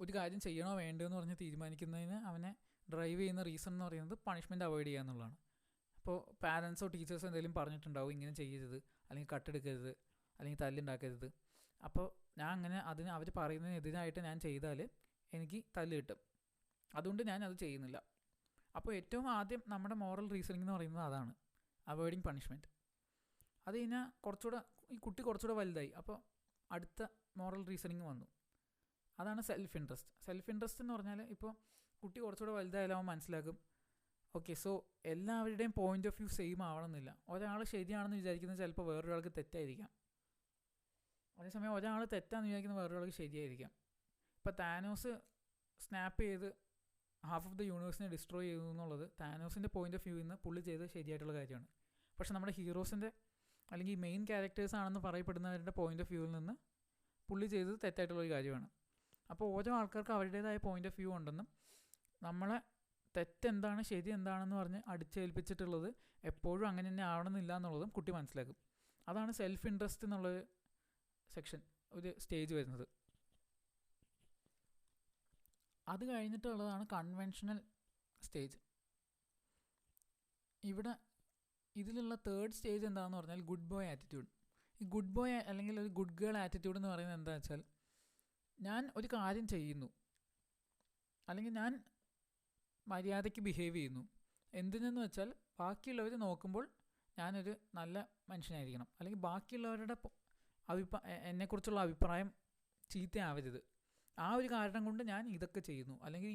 ഒരു കാര്യം ചെയ്യണോ വേണ്ടോ എന്ന് പറഞ്ഞ് തീരുമാനിക്കുന്നതിന് അവനെ ഡ്രൈവ് ചെയ്യുന്ന റീസൺ എന്ന് പറയുന്നത് പണിഷ്മെൻറ്റ് അവോയ്ഡ് ചെയ്യുക എന്നുള്ളതാണ്. ഇപ്പോൾ പാരൻസോ ടീച്ചേഴ്സോ എന്തെങ്കിലും പറഞ്ഞിട്ടുണ്ടാവും, ഇങ്ങനെ ചെയ്യരുത്, അല്ലെങ്കിൽ കട്ടെടുക്കരുത്, അല്ലെങ്കിൽ തല്ലുണ്ടാക്കരുത്. അപ്പോൾ ഞാൻ അങ്ങനെ അവർ പറയുന്നതിനെതിരായിട്ട് ഞാൻ ചെയ്താൽ എനിക്ക് തല്ല് കിട്ടും, അതുകൊണ്ട് ഞാൻ അത് ചെയ്യുന്നില്ല. അപ്പോൾ ഏറ്റവും ആദ്യം നമ്മുടെ മോറൽ റീസണിങ് എന്ന് പറയുന്നത് അതാണ്. Avoiding punishment. അത് കഴിഞ്ഞാൽ ഈ കുട്ടി കുറച്ചുകൂടെ വലുതായി. അപ്പോൾ അടുത്ത മോറൽ റീസണിങ് വന്നു. അതാണ് സെൽഫ് ഇൻട്രസ്റ്റ്. സെൽഫ് ഇൻട്രസ്റ്റ് എന്ന് പറഞ്ഞാൽ ഇപ്പോൾ കുട്ടി കുറച്ചുകൂടെ വലുതായാലും അവൻ മനസ്സിലാക്കും, ഓക്കെ, സോ എല്ലാവരുടെയും പോയിന്റ് ഓഫ് വ്യൂ സെയിം ആവണമെന്നില്ല. ഒരാൾ ശരിയാണെന്ന് വിചാരിക്കുന്നത് ചിലപ്പോൾ വേറൊരാൾക്ക് തെറ്റായിരിക്കാം. അതേസമയം ഒരാൾ തെറ്റാന്ന് വിചാരിക്കുന്നത് വേറൊരാൾക്ക് ശരിയായിരിക്കാം. ഇപ്പോൾ താനോസ് സ്നാപ്പ് ചെയ്ത് ഹാഫ് ഓഫ് ദ യൂണിവേഴ്സിനെ ഡിസ്ട്രോയ് ചെയ്തു എന്നുള്ളത് താനോസിൻ്റെ പോയിന്റ് ഓഫ് വ്യൂവിൽ നിന്ന് പുള്ളി ചെയ്ത് ശരിയായിട്ടുള്ള കാര്യമാണ്. പക്ഷെ നമ്മുടെ ഹീറോസിൻ്റെ അല്ലെങ്കിൽ മെയിൻ ക്യാരക്ടേഴ്സ് ആണെന്ന് പറയപ്പെടുന്നവരുടെ പോയിന്റ് ഓഫ് വ്യൂവിൽ നിന്ന് പുള്ളി ചെയ്തത് തെറ്റായിട്ടുള്ളൊരു കാര്യമാണ്. അപ്പോൾ ഓരോ ആൾക്കാർക്ക് അവരുടേതായ പോയിന്റ് ഓഫ് വ്യൂ ഉണ്ടെന്നും നമ്മളെ തെറ്റെന്താണ് ശരി എന്താണെന്ന് പറഞ്ഞ് അടിച്ചേൽപ്പിച്ചിട്ടുള്ളത് എപ്പോഴും അങ്ങനെ തന്നെ ആവണമെന്നില്ല എന്നുള്ളതും കുട്ടി മനസ്സിലാക്കും. അതാണ് സെൽഫ് ഇൻട്രസ്റ്റ് എന്നുള്ളൊരു സെക്ഷൻ, ഒരു സ്റ്റേജ് വരുന്നത്. അത് കഴിഞ്ഞിട്ടുള്ളതാണ് കൺവെൻഷണൽ സ്റ്റേജ്. ഇതിലുള്ള തേർഡ് സ്റ്റേജ് എന്താണെന്ന് പറഞ്ഞാൽ ഗുഡ് ബോയ് ആറ്റിറ്റ്യൂഡ്. ഈ ഗുഡ് ബോയ് അല്ലെങ്കിൽ ഒരു ഗുഡ് ഗേൾ ആറ്റിറ്റ്യൂഡ് എന്ന് പറയുന്നത് എന്താ വെച്ചാൽ, ഞാൻ ഒരു കാര്യം ചെയ്യുന്നു അല്ലെങ്കിൽ ഞാൻ മര്യാദയ്ക്ക് ബിഹേവ് ചെയ്യുന്നു. എന്തിനെന്ന് വെച്ചാൽ ബാക്കിയുള്ളവർ നോക്കുമ്പോൾ ഞാനൊരു നല്ല മനുഷ്യനായിരിക്കണം, അല്ലെങ്കിൽ ബാക്കിയുള്ളവരുടെ എന്നെക്കുറിച്ചുള്ള അഭിപ്രായം ചീത്തയാവരുത്. ആ ഒരു കാരണം കൊണ്ട് ഞാൻ ഇതൊക്കെ ചെയ്യുന്നു, അല്ലെങ്കിൽ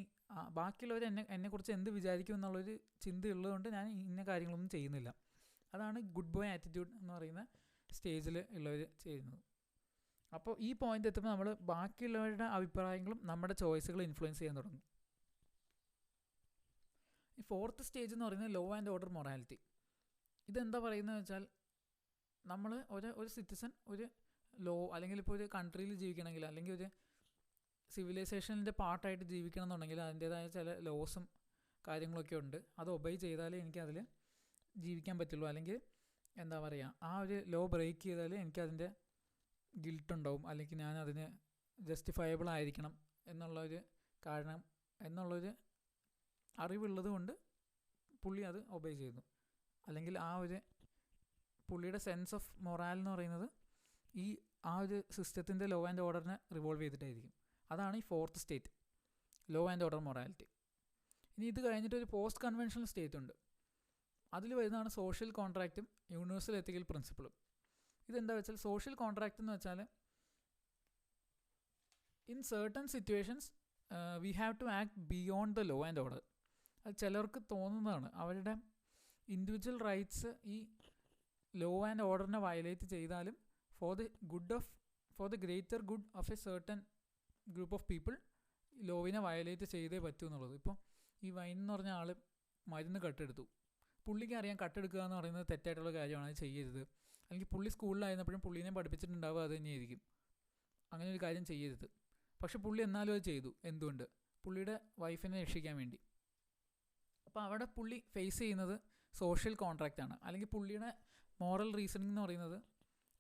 ബാക്കിയുള്ളവർ എന്നെക്കുറിച്ച് എന്ത് വിചാരിക്കും എന്നുള്ളൊരു ചിന്തയുള്ളതുകൊണ്ട് ഞാൻ ഇന്ന കാര്യങ്ങളൊന്നും ചെയ്യുന്നില്ല. അതാണ് ഗുഡ് ബോയ് ആറ്റിറ്റ്യൂഡ് എന്ന് പറയുന്ന സ്റ്റേജിൽ ഉള്ളവർ ചെയ്യുന്നത്. അപ്പോൾ ഈ പോയിന്റ് എത്തുമ്പോൾ നമ്മൾ ബാക്കിയുള്ളവരുടെ അഭിപ്രായങ്ങളും നമ്മുടെ ചോയ്സുകളും ഇൻഫ്ലുവൻസ് ചെയ്യാൻ തുടങ്ങും. ഈ ഫോർത്ത് സ്റ്റേജ് എന്ന് പറയുന്നത് ലോ ആൻഡ് ഓർഡർ മൊറാലിറ്റി. ഇതെന്താ പറയുന്നത് വെച്ചാൽ, നമ്മൾ ഒരു സിറ്റിസൺ ഒരു ലോ അല്ലെങ്കിൽ ഇപ്പോൾ ഒരു കൺട്രിയിൽ ജീവിക്കണമെങ്കിൽ അല്ലെങ്കിൽ ഒരു സിവിലൈസേഷനിൻ്റെ പാർട്ടായിട്ട് ജീവിക്കണം എന്നുണ്ടെങ്കിൽ അതിൻ്റേതായ ചില ലോസും കാര്യങ്ങളൊക്കെ ഉണ്ട്. അത് ഒബൈ ചെയ്താലേ എനിക്കതിൽ ജീവിക്കാൻ പറ്റുള്ളൂ. അല്ലെങ്കിൽ എന്താ പറയുക, ആ ഒരു ലോ ബ്രേക്ക് ചെയ്താൽ എനിക്കതിൻ്റെ ഗിൽട്ടുണ്ടാവും, അല്ലെങ്കിൽ ഞാൻ അതിന് ജസ്റ്റിഫയബിൾ ആയിരിക്കണം എന്നുള്ളൊരു കാരണം എന്നുള്ളൊരു അറിവുള്ളത് കൊണ്ട് പുള്ളി അത് ഒബൈ ചെയ്യുന്നു. അല്ലെങ്കിൽ ആ ഒരു പുള്ളിയുടെ സെൻസ് ഓഫ് മൊറാൽ എന്ന് പറയുന്നത് ആ ഒരു സിസ്റ്റത്തിൻ്റെ ലോ ആൻഡ് ഓർഡറിനെ റിവോൾവ് ചെയ്തിട്ടായിരിക്കും. അതാണ് ഈ fourth state, law and order morality. ഇനി ഇത് കഴിഞ്ഞിട്ട് ഒരു പോസ്റ്റ് കൺവെൻഷണൽ സ്റ്റേറ്റ് ഉണ്ട്. അതിൽ വരുന്നതാണ് സോഷ്യൽ കോൺട്രാക്റ്റും യൂണിവേഴ്സൽ എത്തിക്കൽ പ്രിൻസിപ്പിളും. ഇതെന്താ വെച്ചാൽ, സോഷ്യൽ കോൺട്രാക്റ്റ് എന്ന് വെച്ചാൽ in certain situations we have to act beyond the law and order. അത് ചിലർക്ക് തോന്നുന്നതാണ്. അവരുടെ ഇൻഡിവിജ്വൽ റൈറ്റ്സ് ഈ ലോ ആൻഡ് ഓർഡറിനെ വയലേറ്റ് ചെയ്താലും for the greater good of a certain group of people ലോവിനെ വയലേറ്റ് ചെയ്തേ പറ്റൂ എന്നുള്ളത്. ഇപ്പോൾ ഈ വൈൻ എന്ന് പറഞ്ഞ ആൾ മരുന്ന് കട്ടെടുത്തു. പുള്ളിക്ക് അറിയാം കട്ടെടുക്കുക എന്ന് പറയുന്നത് തെറ്റായിട്ടുള്ള കാര്യമാണ്, അത് ചെയ്യരുത്. അല്ലെങ്കിൽ പുള്ളി സ്കൂളിലായിരുന്നപ്പോഴും പുള്ളീനെ പഠിപ്പിച്ചിട്ടുണ്ടാവുക അത് തന്നെയായിരിക്കും, അങ്ങനെ ഒരു കാര്യം ചെയ്യരുത്. പക്ഷെ പുള്ളി എന്നാലും അത് ചെയ്തു. എന്തുകൊണ്ട്? പുള്ളിയുടെ വൈഫിനെ രക്ഷിക്കാൻ വേണ്ടി. അപ്പോൾ അവിടെ പുള്ളി ഫേസ് ചെയ്യുന്നത് സോഷ്യൽ കോൺട്രാക്റ്റാണ്. അല്ലെങ്കിൽ പുള്ളിയുടെ മോറൽ റീസണിങ് എന്ന് പറയുന്നത്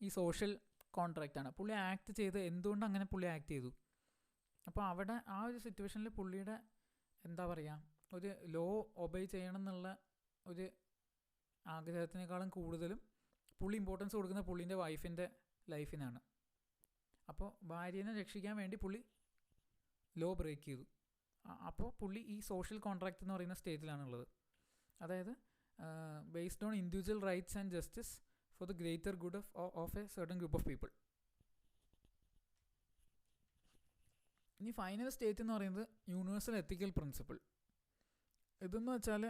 ഈ സോഷ്യൽ കോൺട്രാക്റ്റാണ്. പുള്ളി ആക്ട് ചെയ്ത് എന്തുകൊണ്ട് അങ്ങനെ പുള്ളി ആക്ട് ചെയ്തു. അപ്പോൾ അവിടെ ആ ഒരു സിറ്റുവേഷനിൽ പുള്ളിയുടെ എന്താ പറയുക, ഒരു ലോ ഒബൈ ചെയ്യണം എന്നുള്ള ഒരു ആഗ്രഹത്തിനേക്കാളും കൂടുതലും പുള്ളി ഇമ്പോർട്ടൻസ് കൊടുക്കുന്ന പുള്ളീൻ്റെ വൈഫിൻ്റെ ലൈഫിനാണ്. അപ്പോൾ ഭാര്യനെ രക്ഷിക്കാൻ വേണ്ടി പുള്ളി ലോ ബ്രേക്ക് ചെയ്തു. അപ്പോൾ പുള്ളി ഈ സോഷ്യൽ കോൺട്രാക്റ്റ് എന്ന് പറയുന്ന സ്റ്റേറ്റിലാണുള്ളത്. അതായത് based on individual rights and justice for the greater good of a certain group of people. ഇനി ഫൈനൽ സ്റ്റേറ്റ് എന്ന് പറയുന്നത് യൂണിവേഴ്സൽ എത്തിക്കൽ പ്രിൻസിപ്പിൾ. ഇതെന്ന് വെച്ചാൽ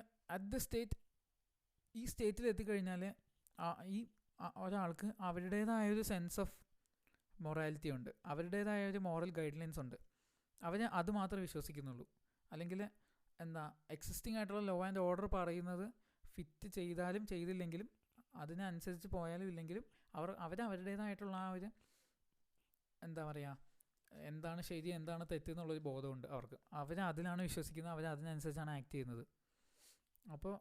ഈ സ്റ്റേറ്റിൽ എത്തിക്കഴിഞ്ഞാൽ ഈ ഒരാൾക്ക് അവരുടേതായൊരു സെൻസ് ഓഫ് മൊറാലിറ്റി ഉണ്ട്, അവരുടേതായ ഒരു മോറൽ ഗൈഡ് ലൈൻസ് ഉണ്ട്. അവർ അത് മാത്രമേ വിശ്വസിക്കുന്നുള്ളൂ. അല്ലെങ്കിൽ എക്സിസ്റ്റിംഗ് ആയിട്ടുള്ള ലോ ആൻഡ് ഓർഡർ പറയുന്നത് ഫിറ്റ് ചെയ്താലും ചെയ്തില്ലെങ്കിലും അതിനനുസരിച്ച് പോയാലും ഇല്ലെങ്കിലും അവരുടേതായിട്ടുള്ള ആ ഒരു എന്താ പറയുക, എന്താണ് ശരി എന്താണ് തെറ്റ് എന്നുള്ളൊരു ബോധമുണ്ട് അവർക്ക്. അതിലാണ് വിശ്വസിക്കുന്നത്, അതിനനുസരിച്ചാണ് ആക്ട് ചെയ്യുന്നത്. അപ്പോൾ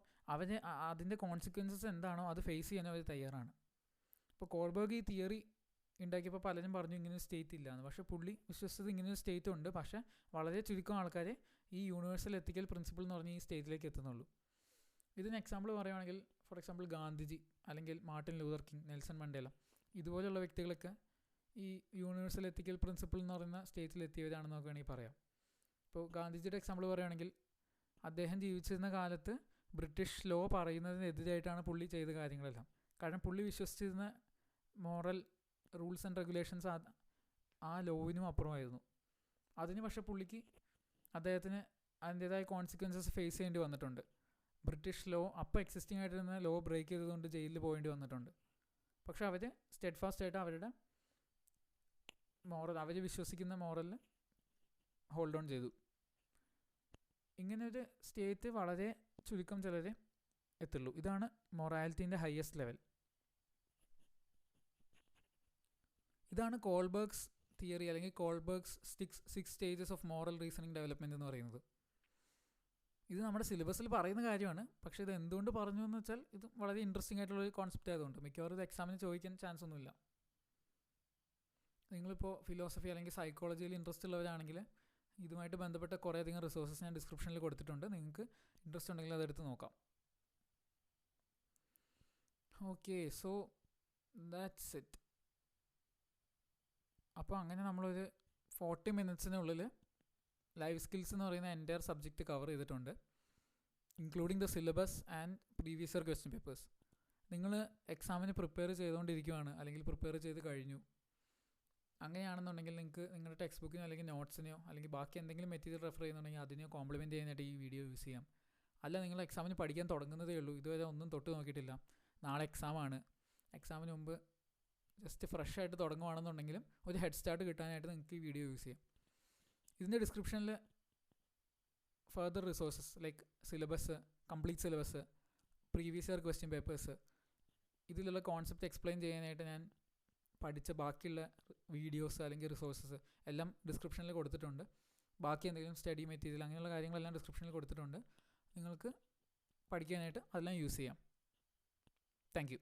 അതിൻ്റെ കോൺസിക്വൻസസ് എന്താണോ അത് ഫേസ് ചെയ്യാൻ അവർ തയ്യാറാണ്. ഇപ്പോൾ കോൾബർഗ് ഈ തിയറി ഉണ്ടാക്കിയപ്പോൾ പലരും പറഞ്ഞു ഇങ്ങനൊരു സ്റ്റേറ്റ് ഇല്ലയെന്ന്. പക്ഷേ പുള്ളി വിശ്വസിച്ചത് ഇങ്ങനൊരു സ്റ്റേറ്റ് ഉണ്ട്, പക്ഷേ വളരെ ചുരുക്കം ആൾക്കാരെ ഈ യൂണിവേഴ്സൽ എത്തിക്കൽ പ്രിൻസിപ്പിൾ എന്ന് പറഞ്ഞ് ഈ സ്റ്റേറ്റിലേക്ക് എത്തുന്നുള്ളൂ. ഇതിന് എക്സാമ്പിൾ പറയുകയാണെങ്കിൽ ഫോർ എക്സാമ്പിൾ ഗാന്ധിജി അല്ലെങ്കിൽ Martin Luther king, Nelson Mandela ഇതുപോലെയുള്ള വ്യക്തികളൊക്കെ ഈ യൂണിവേഴ്സൽ എത്തിക്കൽ പ്രിൻസിപ്പിൾ എന്ന് പറയുന്ന സ്റ്റേറ്റിലെത്തിയവരാണെന്ന് നമുക്ക് വേണമെങ്കിൽ പറയാം. ഇപ്പോൾ ഗാന്ധിജിയുടെ എക്സാമ്പിൾ പറയുകയാണെങ്കിൽ അദ്ദേഹം ജീവിച്ചിരുന്ന കാലത്ത് ബ്രിട്ടീഷ് ലോ പറയുന്നതിനെതിരായിട്ടാണ് പുള്ളി ചെയ്ത കാര്യങ്ങളെല്ലാം. കാരണം പുള്ളി വിശ്വസിച്ചിരുന്ന മോറൽ റൂൾസ് ആൻഡ് റെഗുലേഷൻസ് ആ ലോവിനും അപ്പുറമായിരുന്നു. അതിന് പക്ഷേ പുള്ളിക്ക് അദ്ദേഹത്തിന് അതിൻ്റേതായ കോൺസിക്വൻസസ് ഫേസ് ചെയ്യേണ്ടി വന്നിട്ടുണ്ട്. ബ്രിട്ടീഷ് ലോ അപ്പോൾ എക്സിസ്റ്റിംഗ് ആയിട്ടിരുന്ന ലോ ബ്രേക്ക് ചെയ്തതുകൊണ്ട് ജയിലിൽ പോകേണ്ടി വന്നിട്ടുണ്ട്. പക്ഷെ അവർ സ്റ്റെഡ് ഫാസ്റ്റ് ആയിട്ട് അവരുടെ മോറൽ, അവർ വിശ്വസിക്കുന്ന മോറലിൽ ഹോൾഡ് ഓൺ ചെയ്തു. ഇങ്ങനൊരു സ്റ്റേറ്റ് വളരെ ചുരുക്കം ചിലരെ എത്തുള്ളൂ. ഇതാണ് മൊറാലിറ്റീൻ്റെ ഹയസ്റ്റ് ലെവൽ. ഇതാണ് കോൾബർഗ്സ് തിയറി അല്ലെങ്കിൽ Kohlberg's 6 stages of moral reasoning development എന്ന് പറയുന്നത്. ഇത് നമ്മുടെ സിലബസിൽ പറയുന്ന കാര്യമാണ്. പക്ഷേ ഇത് എന്തുകൊണ്ട് പറഞ്ഞു എന്ന് വെച്ചാൽ ഇത് വളരെ ഇൻട്രസ്റ്റിംഗ് ആയിട്ടുള്ളൊരു കോൺസെപ്റ്റ് ആയതുകൊണ്ട് മിക്കവാറും ഇത് എക്സാമിന് ചോദിക്കാൻ ചാൻസ് ഒന്നുമില്ല. നിങ്ങളിപ്പോൾ ഫിലോസഫി അല്ലെങ്കിൽ സൈക്കോളജിയിൽ ഇൻട്രസ്റ്റ് ഉള്ളവരാണെങ്കിൽ ഇതുമായിട്ട് ബന്ധപ്പെട്ട കുറേയധികം റിസോഴ്സസ് ഞാൻ ഡിസ്ക്രിപ്ഷനിൽ കൊടുത്തിട്ടുണ്ട്. നിങ്ങൾക്ക് ഇൻട്രസ്റ്റ് ഉണ്ടെങ്കിൽ അതെടുത്ത് നോക്കാം. Okay, so that's it. അപ്പോൾ അങ്ങനെ നമ്മളൊരു 40 മിനിറ്റ്സിനുള്ളിൽ ലൈഫ് സ്കിൽസ് എന്ന് പറയുന്ന എൻ്റയർ സബ്ജക്റ്റ് കവർ ചെയ്തിട്ടുണ്ട്, including the syllabus and previous year question papers. നിങ്ങൾ എക്സാമിന് പ്രിപ്പയർ ചെയ്തുകൊണ്ടിരിക്കുകയാണ് അല്ലെങ്കിൽ പ്രിപ്പയർ ചെയ്ത് കഴിഞ്ഞു, അങ്ങനെയാണെന്നുണ്ടെങ്കിൽ നിങ്ങൾക്ക് നിങ്ങളുടെ ടെക്സ്റ്റ് ബുക്കിനോ അല്ലെങ്കിൽ നോട്ട്സിനെയോ അല്ലെങ്കിൽ ബാക്കി എന്തെങ്കിലും മെറ്റീരിയൽ റെഫർ ചെയ്യുന്നുണ്ടെങ്കിൽ അതിനെയോ കോംപ്ലിമെൻറ്റ് ചെയ്യാനായിട്ട് ഈ വീഡിയോ യൂസ് ചെയ്യാം. അല്ല നിങ്ങൾ എക്സാമിന് പഠിക്കാൻ തുടങ്ങുന്നതേ ഉള്ളൂ, ഇതുവരെ ഒന്നും തൊട്ട് നോക്കിയിട്ടില്ല, നാളെ എക്സാമാണ്, എക്സാമിന് മുമ്പ് ജസ്റ്റ് ഫ്രഷ് ആയിട്ട് തുടങ്ങുകയാണെന്നുണ്ടെങ്കിലും ഒരു ഹെഡ് സ്റ്റാർട്ട് കിട്ടാനായിട്ട് നിങ്ങൾക്ക് ഈ വീഡിയോ യൂസ് ചെയ്യാം. ഇതിൻ്റെ ഡിസ്ക്രിപ്ഷനിൽ further resources like syllabus, complete syllabus, previous year question papers, ഇതിലുള്ള കോൺസെപ്റ്റ് എക്സ്പ്ലെയിൻ ചെയ്യാനായിട്ട് ഞാൻ പഠിച്ച ബാക്കിയുള്ള വീഡിയോസ് അല്ലെങ്കിൽ റിസോഴ്സസ് എല്ലാം ഡിസ്ക്രിപ്ഷനിൽ കൊടുത്തിട്ടുണ്ട്. ബാക്കി എന്തെങ്കിലും സ്റ്റഡി മെറ്റീരിയൽ അങ്ങനെയുള്ള കാര്യങ്ങളെല്ലാം ഡിസ്ക്രിപ്ഷനിൽ കൊടുത്തിട്ടുണ്ട്. നിങ്ങൾക്ക് പഠിക്കാനായിട്ട് അതെല്ലാം യൂസ് ചെയ്യാം. Thank you.